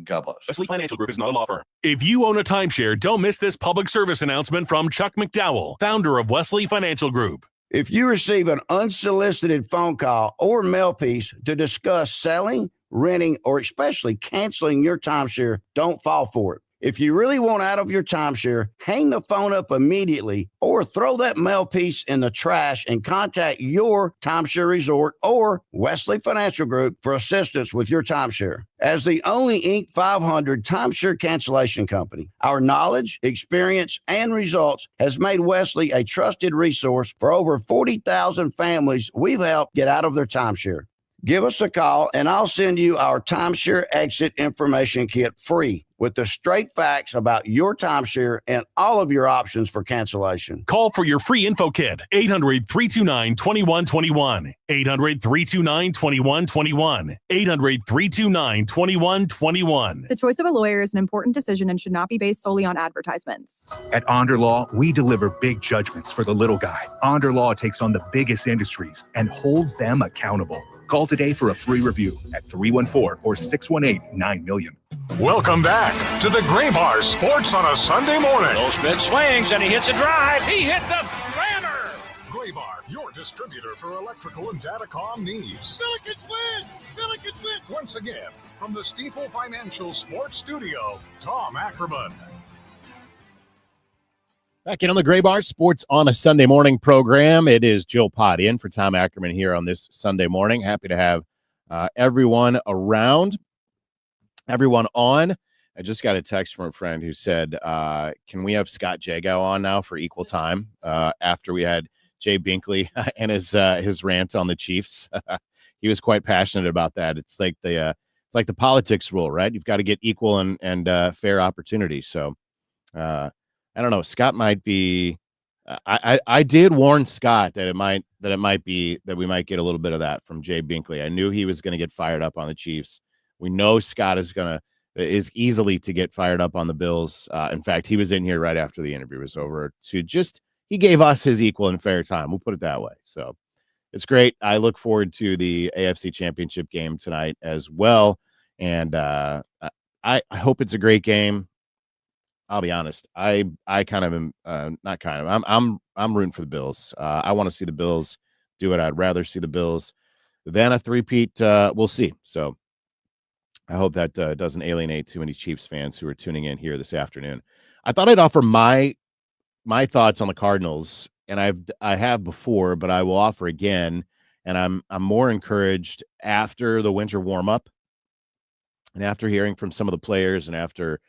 God bless. Wesley Financial Group is not a law firm. If you own a timeshare, don't miss this public service announcement from Chuck McDowell, founder of Wesley Financial Group. If you receive an unsolicited phone call or mail piece to discuss selling, renting, or especially canceling your timeshare, don't fall for it. If you really want out of your timeshare, hang the phone up immediately or throw that mail piece in the trash and contact your timeshare resort or Wesley Financial Group for assistance with your timeshare. As the only Inc. 500 timeshare cancellation company, our knowledge, experience, and results has made Wesley a trusted resource for over 40,000 families we've helped get out of their timeshare. Give us a call and I'll send you our timeshare exit information kit free with the straight facts about your timeshare and all of your options for cancellation. Call for your free info kit, 800-329-2121, 800-329-2121, 800-329-2121. The choice of a lawyer is an important decision and should not be based solely on advertisements. At Onder Law, we deliver big judgments for the little guy. Onder Law takes on the biggest industries and holds them accountable. Call today for a free review at 314 or 618-9-MILLION. Welcome back to the Gray Bar Sports on a Sunday morning. Goldschmidt swings and he hits a drive. He hits a slammer. Gray Bar, your distributor for electrical and datacom needs. Billikens win! Billikens win! Once again, from the Stifel Financial Sports Studio, Tom Ackerman. Back in on the Gray Bar Sports on a Sunday morning program. It is Joe Pott in for Tom Ackerman here on this Sunday morning. Happy to have everyone around, everyone on. I just got a text from a friend who said, can we have Scott Jagow on now for equal time after we had Jay Binkley and his rant on the Chiefs? He was quite passionate about that. It's like the politics rule, right? You've got to get equal and fair opportunity. So I don't know. Scott might be. I did warn Scott that it might be that we might get a little bit of that from Jay Binkley. I knew he was going to get fired up on the Chiefs. We know Scott is easily to get fired up on the Bills. In fact, he was in here right after the interview was over he gave us his equal and fair time. We'll put it that way. So it's great. I look forward to the AFC Championship game tonight as well, and I hope it's a great game. I'll be honest. I kind of am not kind of. I'm rooting for the Bills. I want to see the Bills do it. I'd rather see the Bills than a three-peat. We'll see. So I hope that doesn't alienate too many Chiefs fans who are tuning in here this afternoon. I thought I'd offer my thoughts on the Cardinals, and I have before, but I will offer again. And I'm more encouraged after the winter warm-up, and after hearing from some of the players, and after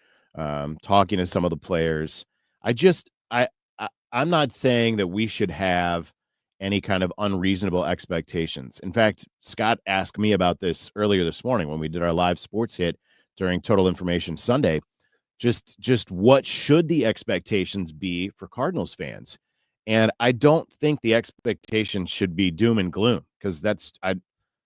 talking to some of the players. I'm not saying that we should have any kind of unreasonable expectations. In fact, Scott asked me about this earlier this morning when we did our live sports hit during Total Information Sunday. Just what should the expectations be for Cardinals fans? And I don't think the expectation should be doom and gloom because I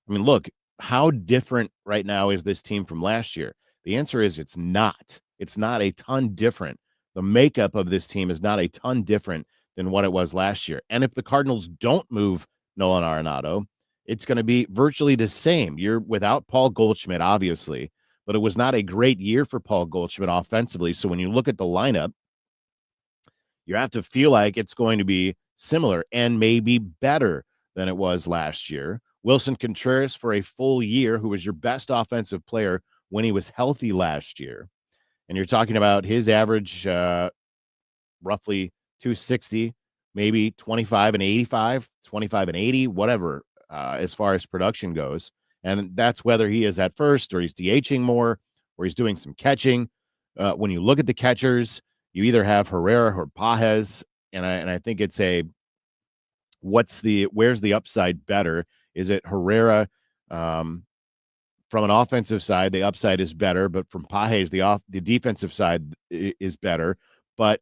mean, look, how different right now is this team from last year? The answer is it's not. It's not a ton different. The makeup of this team is not a ton different than what it was last year. And if the Cardinals don't move Nolan Arenado, it's going to be virtually the same. You're without Paul Goldschmidt, obviously, but it was not a great year for Paul Goldschmidt offensively. So when you look at the lineup, you have to feel like it's going to be similar and maybe better than it was last year. Wilson Contreras for a full year, who was your best offensive player when he was healthy last year. And you're talking about his average roughly 260, maybe 25 and 85, 25 and 80, whatever, as far as production goes. And that's whether he is at first or he's DHing more or he's doing some catching. When you look at the catchers, you either have Herrera or Pages, and I think it's where's the upside better? Is it Herrera? From an offensive side, the upside is better, but from Pages, the defensive side is better. But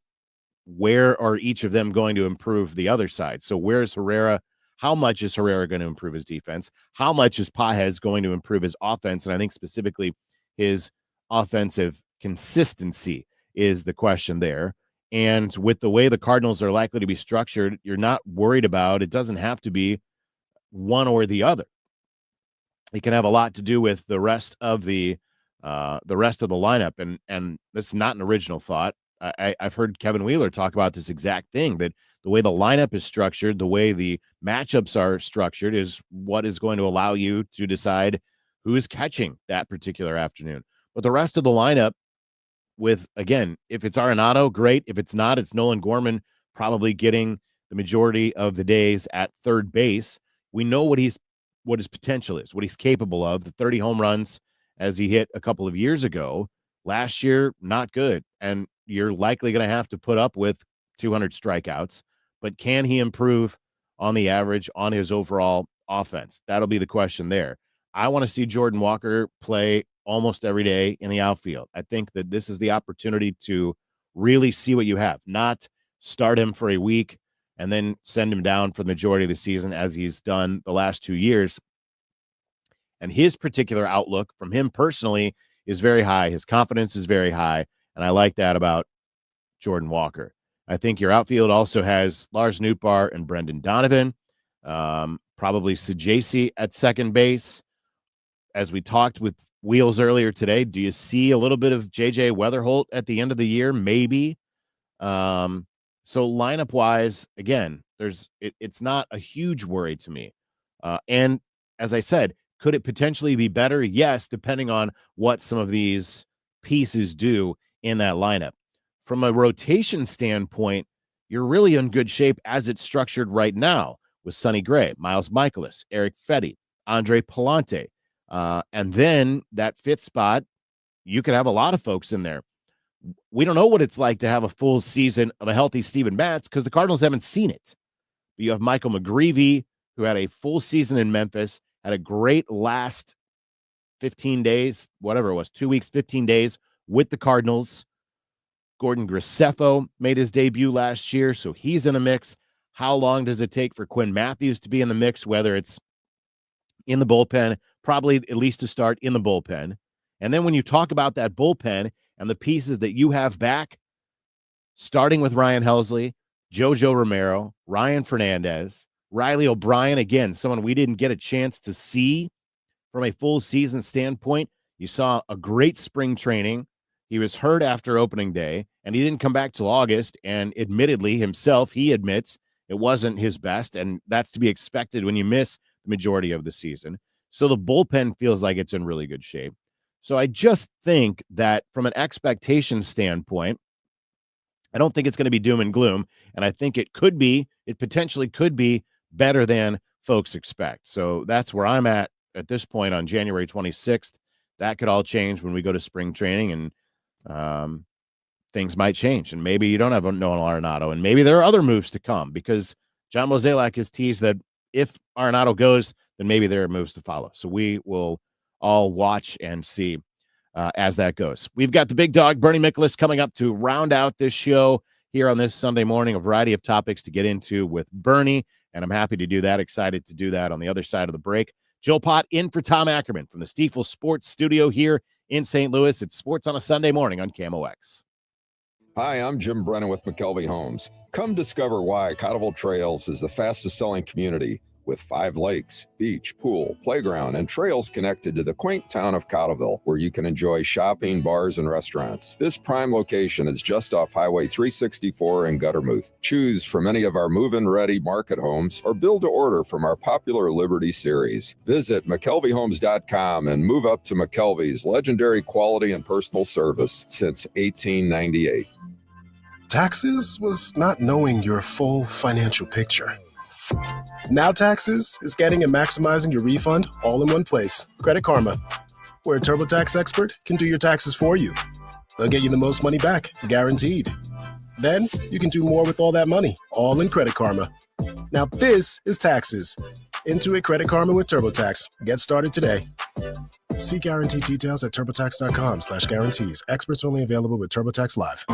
where are each of them going to improve the other side? So where's Herrera? How much is Herrera going to improve his defense? How much is Pages going to improve his offense? And I think specifically his offensive consistency is the question there. And with the way the Cardinals are likely to be structured, you're not worried about, it doesn't have to be one or the other. It can have a lot to do with the rest of the lineup. And this is not an original thought. I've heard Kevin Wheeler talk about this exact thing, that the way the lineup is structured, the way the matchups are structured is what is going to allow you to decide who is catching that particular afternoon. But the rest of the lineup, with, again, if it's Arenado, great. If it's not, it's Nolan Gorman probably getting the majority of the days at third base. We know what his potential is, what he's capable of. The 30 home runs as he hit a couple of years ago. Last year, not good. And you're likely going to have to put up with 200 strikeouts. But can he improve on the average on his overall offense? That'll be the question there. I want to see Jordan Walker play almost every day in the outfield. I think that this is the opportunity to really see what you have, not start him for a week and then send him down for the majority of the season as he's done the last 2 years. And his particular outlook from him personally is very high. His confidence is very high. And I like that about Jordan Walker. I think your outfield also has Lars Nootbaar and Brendan Donovan, probably Sajaci at second base. As we talked with Wheels earlier today, do you see a little bit of J.J. Weatherholt at the end of the year? Maybe. So lineup-wise, again, it's not a huge worry to me. And as I said, could it potentially be better? Yes, depending on what some of these pieces do in that lineup. From a rotation standpoint, you're really in good shape as it's structured right now with Sonny Gray, Miles Michaelis, Eric Fetty, Andre Palante. And then that fifth spot, you could have a lot of folks in there. We don't know what it's like to have a full season of a healthy Steven Matz because the Cardinals haven't seen it. But you have Michael McGreevy, who had a full season in Memphis, had a great last 15 days, whatever it was, 2 weeks, 15 days with the Cardinals. Gordon Graceffo made his debut last year, so he's in the mix. How long does it take for Quinn Matthews to be in the mix, whether it's in the bullpen, probably at least to start in the bullpen? And then when you talk about that bullpen and the pieces that you have back, starting with Ryan Helsley, Jojo Romero, Ryan Fernandez, Riley O'Brien, again, someone we didn't get a chance to see from a full season standpoint. You saw a great spring training. He was hurt after opening day, and he didn't come back till August, and admittedly himself, he admits it wasn't his best, and that's to be expected when you miss the majority of the season. So the bullpen feels like it's in really good shape. So I just think that from an expectation standpoint, I don't think it's going to be doom and gloom, and I think it potentially could be better than folks expect. So that's where I'm at this point on January 26th. That could all change when we go to spring training, and things might change. And maybe you don't have Nolan Arenado, and maybe there are other moves to come because John Mozeliak has teased that if Arenado goes, then maybe there are moves to follow. So we will all watch and see as that goes. We've got the Big Dog Bernie Miklasz coming up to round out this show. here on this Sunday morning. A variety of topics to get into with Bernie, and I'm happy to do that. Excited to do that on the other side of the break. Joe Pott in for Tom Ackerman from the Stifel Sports Studio here in St. Louis. It's Sports on a Sunday morning on KMOX. Hi, I'm Jim Brennan with McKelvey Homes. Come discover why Cotterville Trails is the fastest selling community with 5 lakes, beach, pool, playground, and trails connected to the quaint town of Cotterville, where you can enjoy shopping, bars, and restaurants. This prime location is just off Highway 364 in Guttermouth. Choose from any of our move-in ready market homes or build to order from our popular Liberty series. Visit McKelveyHomes.com and move up to McKelvey's legendary quality and personal service since 1898. Taxes was not knowing your full financial picture. Now Taxes is getting and maximizing your refund all in one place. Credit Karma, where a TurboTax expert can do your taxes for you. They'll get you the most money back, guaranteed. Then you can do more with all that money, all in Credit Karma. Now this is Taxes. Intuit Credit Karma with TurboTax. Get started today. See guarantee details at turbotax.com/guarantees. Experts only available with TurboTax Live.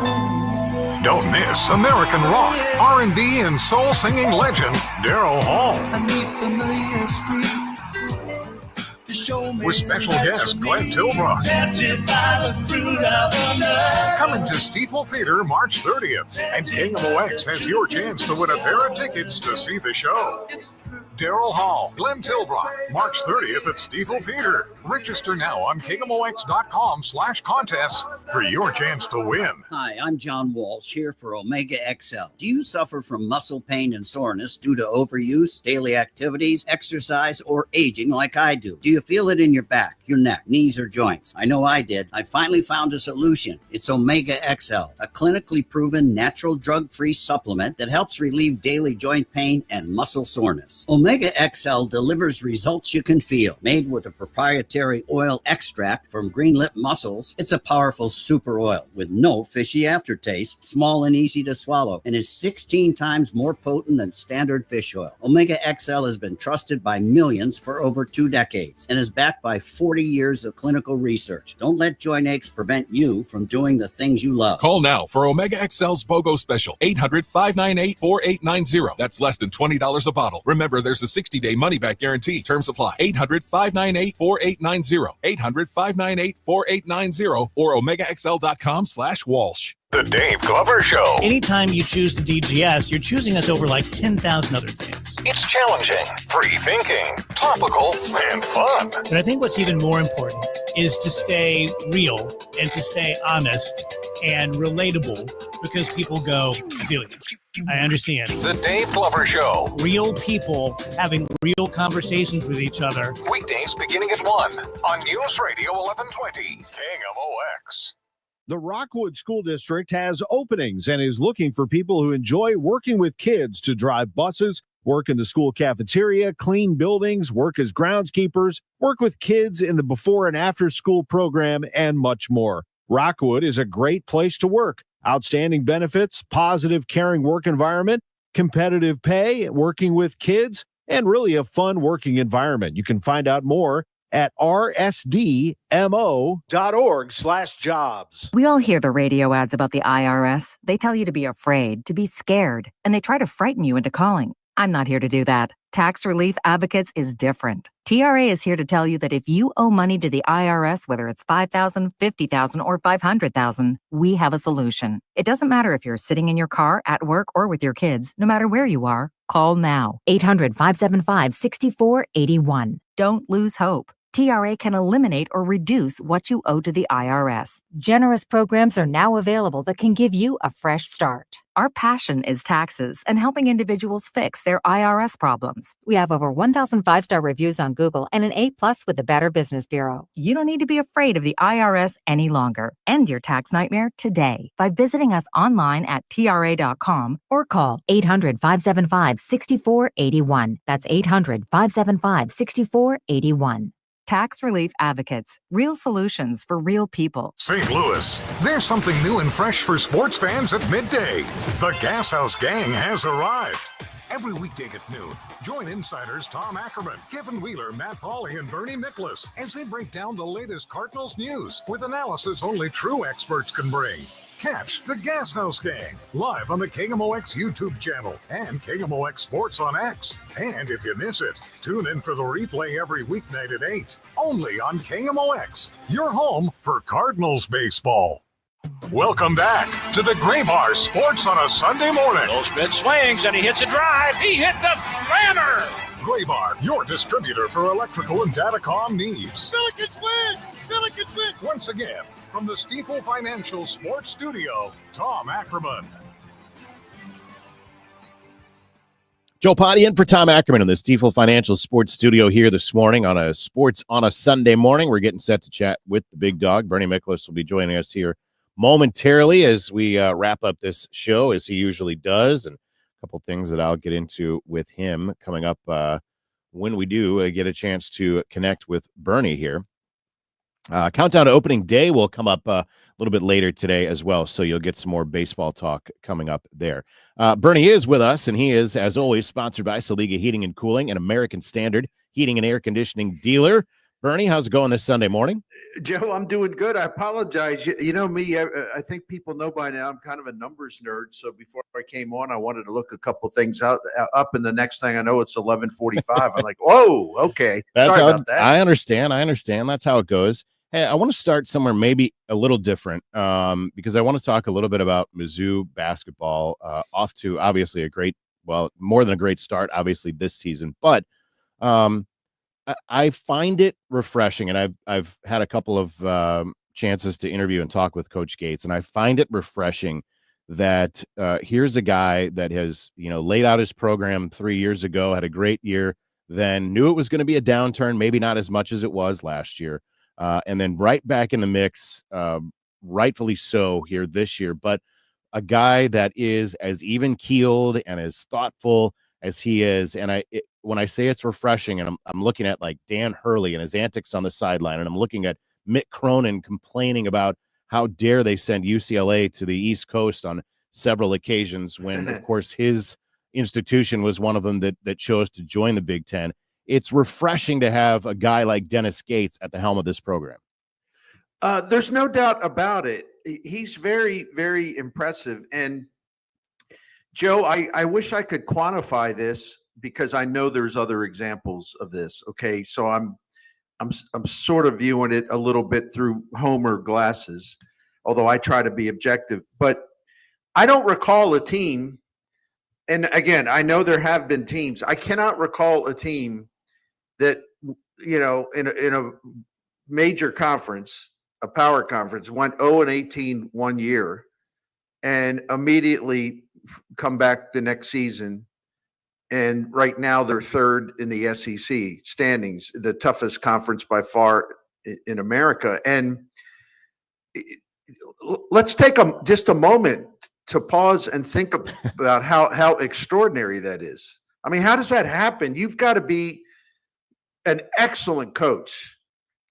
Don't miss American rock, R&B, and soul singing legend Daryl Hall. With special guest Glenn Tilbrook. Coming to Stifel Theater March 30th. And KMOX has your chance to win a pair of tickets to see the show. Daryl Hall, Glenn Tilbrook, March 30th at Stifel Theater. Register now on KMOX.com/contests for your chance to win. Hi, I'm John Walsh here for Omega XL. Do you suffer from muscle pain and soreness due to overuse, daily activities, exercise, or aging like I do? Do you feel it in your back, your neck, knees, or joints? I know I did. I finally found a solution. It's Omega XL, a clinically proven natural drug-free supplement that helps relieve daily joint pain and muscle soreness. Omega XL delivers results you can feel. Made with a proprietary oil extract from green-lip mussels, it's a powerful super oil with no fishy aftertaste, small and easy to swallow, and is 16 times more potent than standard fish oil. Omega XL has been trusted by millions for over 2 decades and is backed by 40 years of clinical research. Don't let joint aches prevent you from doing the things you love. Call now for Omega XL's BOGO special, 800-598-4890. That's less than $20 a bottle. Remember, there's a 60-day money-back guarantee. Terms apply. 800-598-4890. 800-598-4890 or OmegaXL.com/Walsh. The Dave Glover Show. Anytime you choose the DGS, you're choosing us over like 10,000 other things. It's challenging, free thinking, topical, and fun. But I think what's even more important is to stay real and to stay honest and relatable, because people go, I feel you. I understand. The Dave Glover Show. Real people having real conversations with each other. Weekdays beginning at 1 on News Radio 1120 KMOX. The Rockwood School District has openings and is looking for people who enjoy working with kids to drive buses, work in the school cafeteria, clean buildings, work as groundskeepers, work with kids in the before and after school program, and much more. Rockwood is a great place to work. Outstanding benefits, positive, caring work environment, competitive pay, working with kids, and really a fun working environment. You can find out more at rsdmo.org/jobs. We all hear the radio ads about the IRS. They tell you to be afraid, to be scared, and they try to frighten you into calling. I'm not here to do that. Tax Relief Advocates is different. TRA is here to tell you that if you owe money to the IRS, whether it's $5,000, $50,000, or $500,000, we have a solution. It doesn't matter if you're sitting in your car, at work, or with your kids. No matter where you are, call now. 800-575-6481. Don't lose hope. TRA can eliminate or reduce what you owe to the IRS. Generous programs are now available that can give you a fresh start. Our passion is taxes and helping individuals fix their IRS problems. We have over 1,000 5-star reviews on Google and an A+ with the Better Business Bureau. You don't need to be afraid of the IRS any longer. End your tax nightmare today by visiting us online at TRA.com or call 800-575-6481. That's 800-575-6481. Tax Relief Advocates. Real solutions for real people. St. Louis, there's something new and fresh for sports fans at midday. The Gas House Gang has arrived. Every weekday at noon, join insiders Tom Ackerman, Kevin Wheeler, Matt Pauley, and Bernie Miklasz as they break down the latest Cardinals news with analysis only true experts can bring. Catch the Gas House Gang live on the KMOX YouTube channel and KMOX Sports on X. And if you miss it, tune in for the replay every weeknight at 8, only on KMOX, your home for Cardinals baseball. Welcome back to the Gray Bar Sports on a Sunday morning. Goldschmidt swings and he hits a drive. He hits a slammer. Gray Bar, your distributor for electrical and datacom needs. Billikens win! Billikens win! Once again, from the Stifel Financial Sports Studio, Tom Ackerman. Joe Potty in for Tom Ackerman in the Stifel Financial Sports Studio here this morning on a Sports on a Sunday morning. We're getting set to chat with the Big Dog. Bernie Miklasz will be joining us here momentarily as we wrap up this show, as he usually does, and a couple things that I'll get into with him coming up when we do get a chance to connect with Bernie here. Countdown to opening day will come up a little bit later today as well, so you'll get some more baseball talk coming up there. Bernie is with us, and he is, as always, sponsored by Saliga Heating and Cooling, an American Standard heating and air conditioning dealer. Bernie, how's it going this Sunday morning? Joe, I'm doing good. I apologize. You know me, I think people know by now I'm kind of a numbers nerd. So before I came on, I wanted to look a couple things up, and the next thing I know, it's 11:45. I'm like, whoa, okay. Sorry about that. I understand. That's how it goes. Hey, I want to start somewhere maybe a little different because I want to talk a little bit about Mizzou basketball, off to obviously more than a great start, obviously, this season. But I find it refreshing, and I've had a couple of chances to interview and talk with Coach Gates, and I find it refreshing that here's a guy that has laid out his program 3 years ago, had a great year, then knew it was going to be a downturn, maybe not as much as it was last year, and then right back in the mix, rightfully so here this year, but a guy that is as even-keeled and as thoughtful as he is, and when I say it's refreshing, and I'm looking at like Dan Hurley and his antics on the sideline, and I'm looking at Mick Cronin complaining about how dare they send UCLA to the East Coast on several occasions when, of course, his institution was one of them that chose to join the Big Ten. It's refreshing to have a guy like Dennis Gates at the helm of this program. There's no doubt about it. He's very, very impressive. And Joe, I wish I could quantify this because I know there's other examples of this. Okay, so I'm sort of viewing it a little bit through Homer glasses, although I try to be objective. But I don't recall a team, and again, I know there have been teams. I cannot recall a team that in a major conference, a power conference, went 0-18 one year, and immediately come back the next season, and right now they're third in the SEC standings, the toughest conference by far in America. And let's take just a moment to pause and think about how extraordinary that is. I mean, how does that happen? You've got to be an excellent coach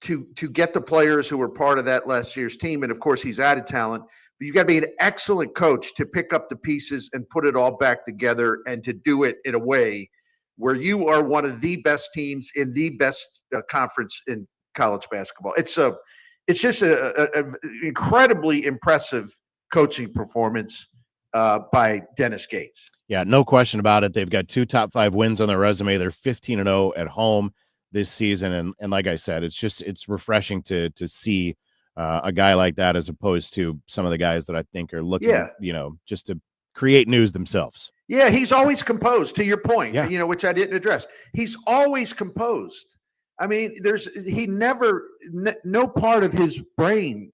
to get the players who were part of that last year's team, and of course he's added talent. But you got to be an excellent coach to pick up the pieces and put it all back together, and to do it in a way where you are one of the best teams in the best conference in college basketball. It's just a incredibly impressive coaching performance by Dennis Gates. Yeah, no question about it. They've got 2 top 5 wins on their resume. They're 15-0 at home this season, and like I said, it's refreshing to see a guy like that, as opposed to some of the guys that I think are looking, just to create news themselves. Yeah, he's always composed, to your point, yeah. Which I didn't address. He's always composed. I mean, no part of his brain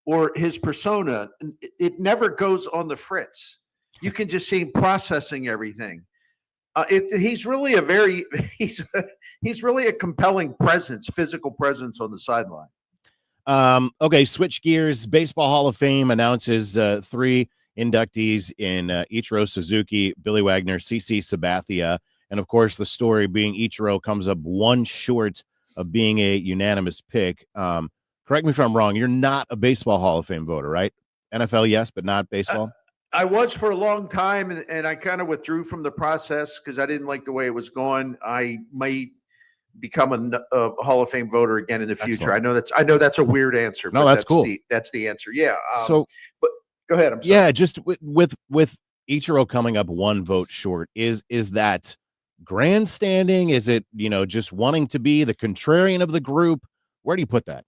or his persona, it never goes on the fritz. You can just see him processing everything. He's really he's really a compelling presence, physical presence on the sideline. Okay, switch gears. Baseball Hall of Fame announces 3 inductees in Ichiro Suzuki, Billy Wagner, CC Sabathia, and of course the story being Ichiro comes up one short of being a unanimous pick. Correct me if I'm wrong. You're not a Baseball Hall of Fame voter, right? NFL, yes, but not baseball. I was for a long time, and I kind of withdrew from the process because I didn't like the way it was going. I might become a Hall of Fame voter again in the future. Excellent. I know that's a weird answer. No, but that's cool. That's the answer. Yeah. But Go ahead. I'm sorry. Yeah, just with Ichiro coming up 1 vote short, is that grandstanding? Is it, just wanting to be the contrarian of the group? Where do you put that?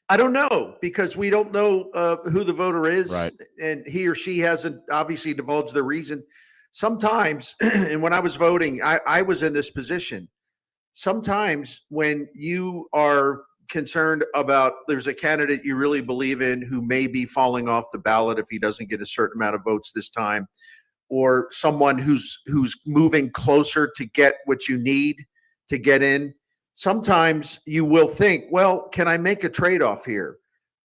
I don't know, because we don't know who the voter is, Right. and he or she hasn't obviously divulged their reason. Sometimes, and when I was voting, I was in this position. Sometimes when you are concerned about there's a candidate you really believe in who may be falling off the ballot if he doesn't get a certain amount of votes this time, or someone who's moving closer to get what you need to get in, sometimes you will think, well, can I make a trade-off here?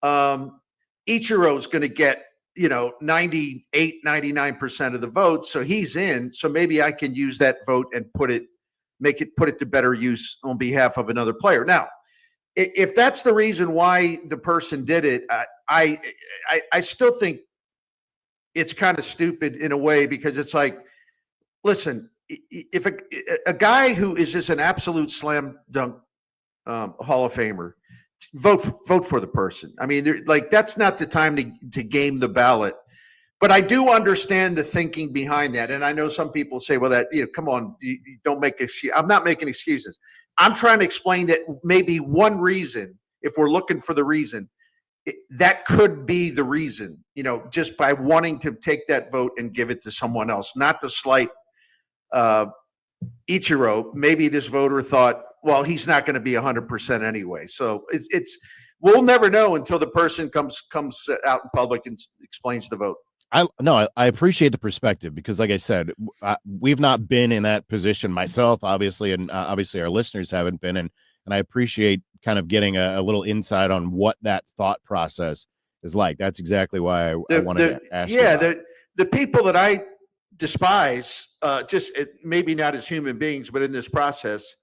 Ichiro's going to get 98, 99% of the votes, so he's in. So maybe I can use that vote and put it to better use on behalf of another player. Now, if that's the reason why the person did it, I still think it's kind of stupid in a way, because it's like, listen, if a guy who is just an absolute slam dunk Hall of Famer, vote for the person. I mean, that's not the time to game the ballot. But I do understand the thinking behind that. And I know some people say, well, that, come on, you don't make excuses. I'm not making excuses. I'm trying to explain that maybe one reason, if we're looking for the reason, that could be the reason, just by wanting to take that vote and give it to someone else, not to slight Ichiro. Maybe this voter thought, well, he's not going to be 100% anyway. So we'll never know until the person comes out in public and explains the vote. I appreciate the perspective, because like I said, we've not been in that position myself, obviously, and obviously our listeners haven't been, and I appreciate kind of getting a little insight on what that thought process is like. That's exactly why I wanted to ask you about. The people that I despise, maybe not as human beings, but in this process,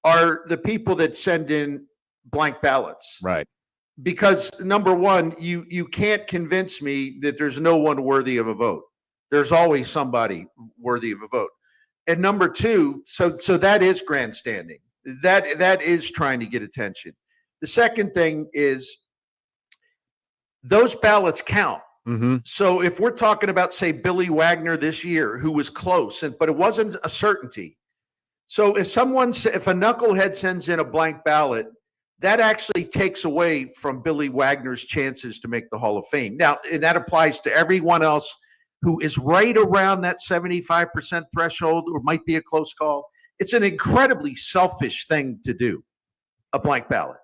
are the people that send in blank ballots. Right. Because number one, you can't convince me that there's no one worthy of a vote. There's always somebody worthy of a vote. And number two, so that is grandstanding. That is trying to get attention. The second thing is those ballots count. Mm-hmm. So if we're talking about, say, Billy Wagner this year, who was close, but it wasn't a certainty. So if a knucklehead sends in a blank ballot, that actually takes away from Billy Wagner's chances to make the Hall of Fame. Now, and that applies to everyone else who is right around that 75% threshold, or might be a close call. It's an incredibly selfish thing to do, a blank ballot.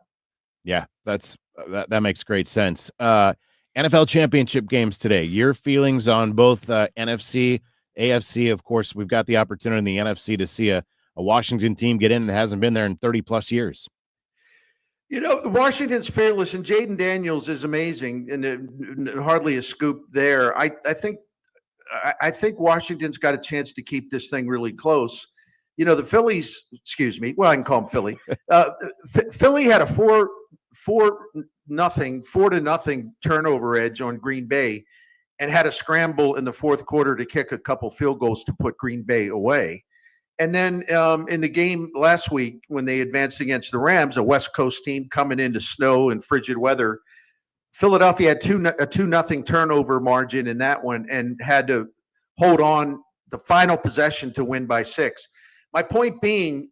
Yeah, that makes great sense. NFL championship games today. Your feelings on both NFC, AFC? Of course, we've got the opportunity in the NFC to see a Washington team get in that hasn't been there in 30 plus years. Washington's fearless, and Jaden Daniels is amazing, and hardly a scoop there. I think Washington's got a chance to keep this thing really close. The Phillies, I can call them Philly. Philly had a 4-0 turnover edge on Green Bay, and had a scramble in the fourth quarter to kick a couple field goals to put Green Bay away. And then in the game last week, when they advanced against the Rams, a West Coast team coming into snow and frigid weather, Philadelphia had a 2-0 turnover margin in that one and had to hold on the final possession to win by 6. My point being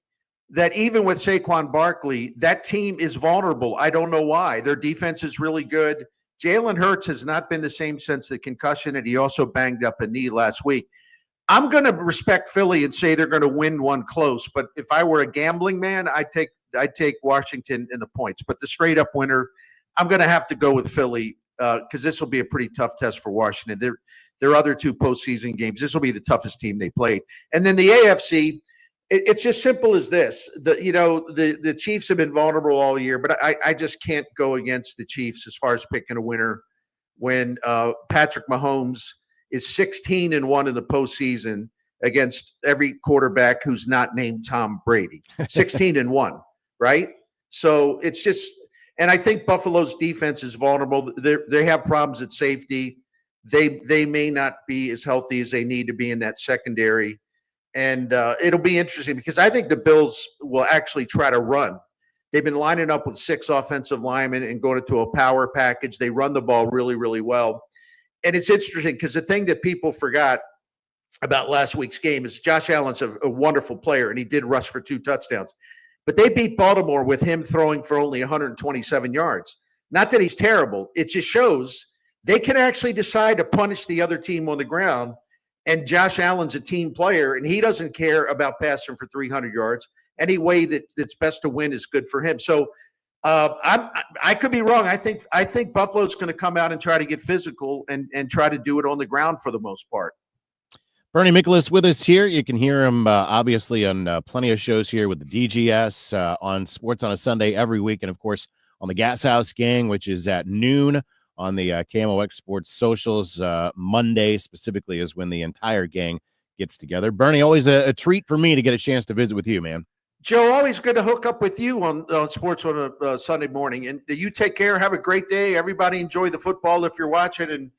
that even with Saquon Barkley, that team is vulnerable. I don't know why. Their defense is really good. Jalen Hurts has not been the same since the concussion, and he also banged up a knee last week. I'm going to respect Philly and say they're going to win one close, but if I were a gambling man, I'd take Washington in the points. But the straight up winner, I'm going to have to go with Philly because this will be a pretty tough test for Washington. Their other two postseason games, this will be the toughest team they played. And then the AFC, it's as simple as this. The Chiefs have been vulnerable all year, but I just can't go against the Chiefs as far as picking a winner when Patrick Mahomes is 16-1 in the postseason against every quarterback who's not named Tom Brady. 16-1, right? So it's just, and I think Buffalo's defense is vulnerable. They have problems at safety. They may not be as healthy as they need to be in that secondary. And it'll be interesting because I think the Bills will actually try to run. They've been lining up with 6 offensive linemen and going into a power package. They run the ball really, really well. And it's interesting because the thing that people forgot about last week's game is Josh Allen's a wonderful player, and he did rush for 2 touchdowns. But they beat Baltimore with him throwing for only 127 yards. Not that he's terrible. It just shows they can actually decide to punish the other team on the ground. And Josh Allen's a team player, and he doesn't care about passing for 300 yards. Any way that's best to win is good for him. So I could be wrong. I think Buffalo's going to come out and try to get physical and try to do it on the ground for the most part. Bernie Miklasz with us here. You can hear him obviously on plenty of shows here with the DGS on Sports on a Sunday every week, and of course on the Gas House Gang, which is at noon on the KMOX Sports socials. Monday specifically is when the entire gang gets together. Bernie, always a treat for me to get a chance to visit with you, man. Joe, always good to hook up with you on Sports on a Sunday morning. And you take care. Have a great day. Everybody enjoy the football if you're watching. And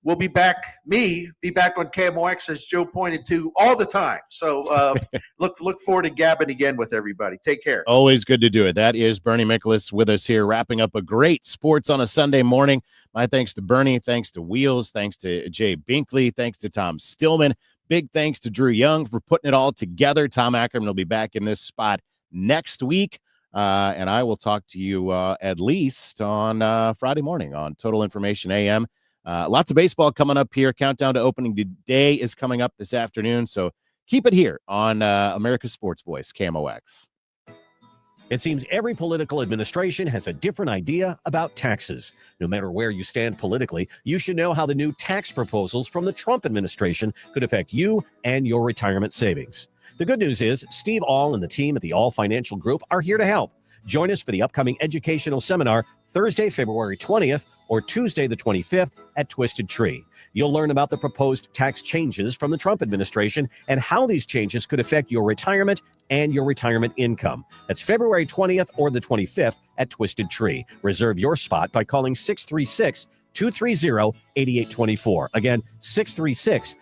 we'll be back on KMOX, as Joe pointed to, all the time. So look forward to gabbing again with everybody. Take care. Always good to do it. That is Bernie Miklasz with us here, wrapping up a great Sports on a Sunday morning. My thanks to Bernie. Thanks to Wheels. Thanks to Jay Binkley. Thanks to Tom Stillman. Big thanks to Drew Young for putting it all together. Tom Ackerman will be back in this spot next week. And I will talk to you at least on Friday morning on Total Information AM. Lots of baseball coming up here. Countdown to opening day is coming up this afternoon. So keep it here on America's Sports Voice, KMOX. It seems every political administration has a different idea about taxes. No matter where you stand politically, you should know how the new tax proposals from the Trump administration could affect you and your retirement savings. The good news is Steve All and the team at the All Financial Group are here to help. Join us for the upcoming educational seminar Thursday, February 20th or Tuesday, the 25th at Twisted Tree. You'll learn about the proposed tax changes from the Trump administration and how these changes could affect your retirement and your retirement income. That's February 20th or the 25th at Twisted Tree. Reserve your spot by calling 636-230-8824. Again, 636-230-8824.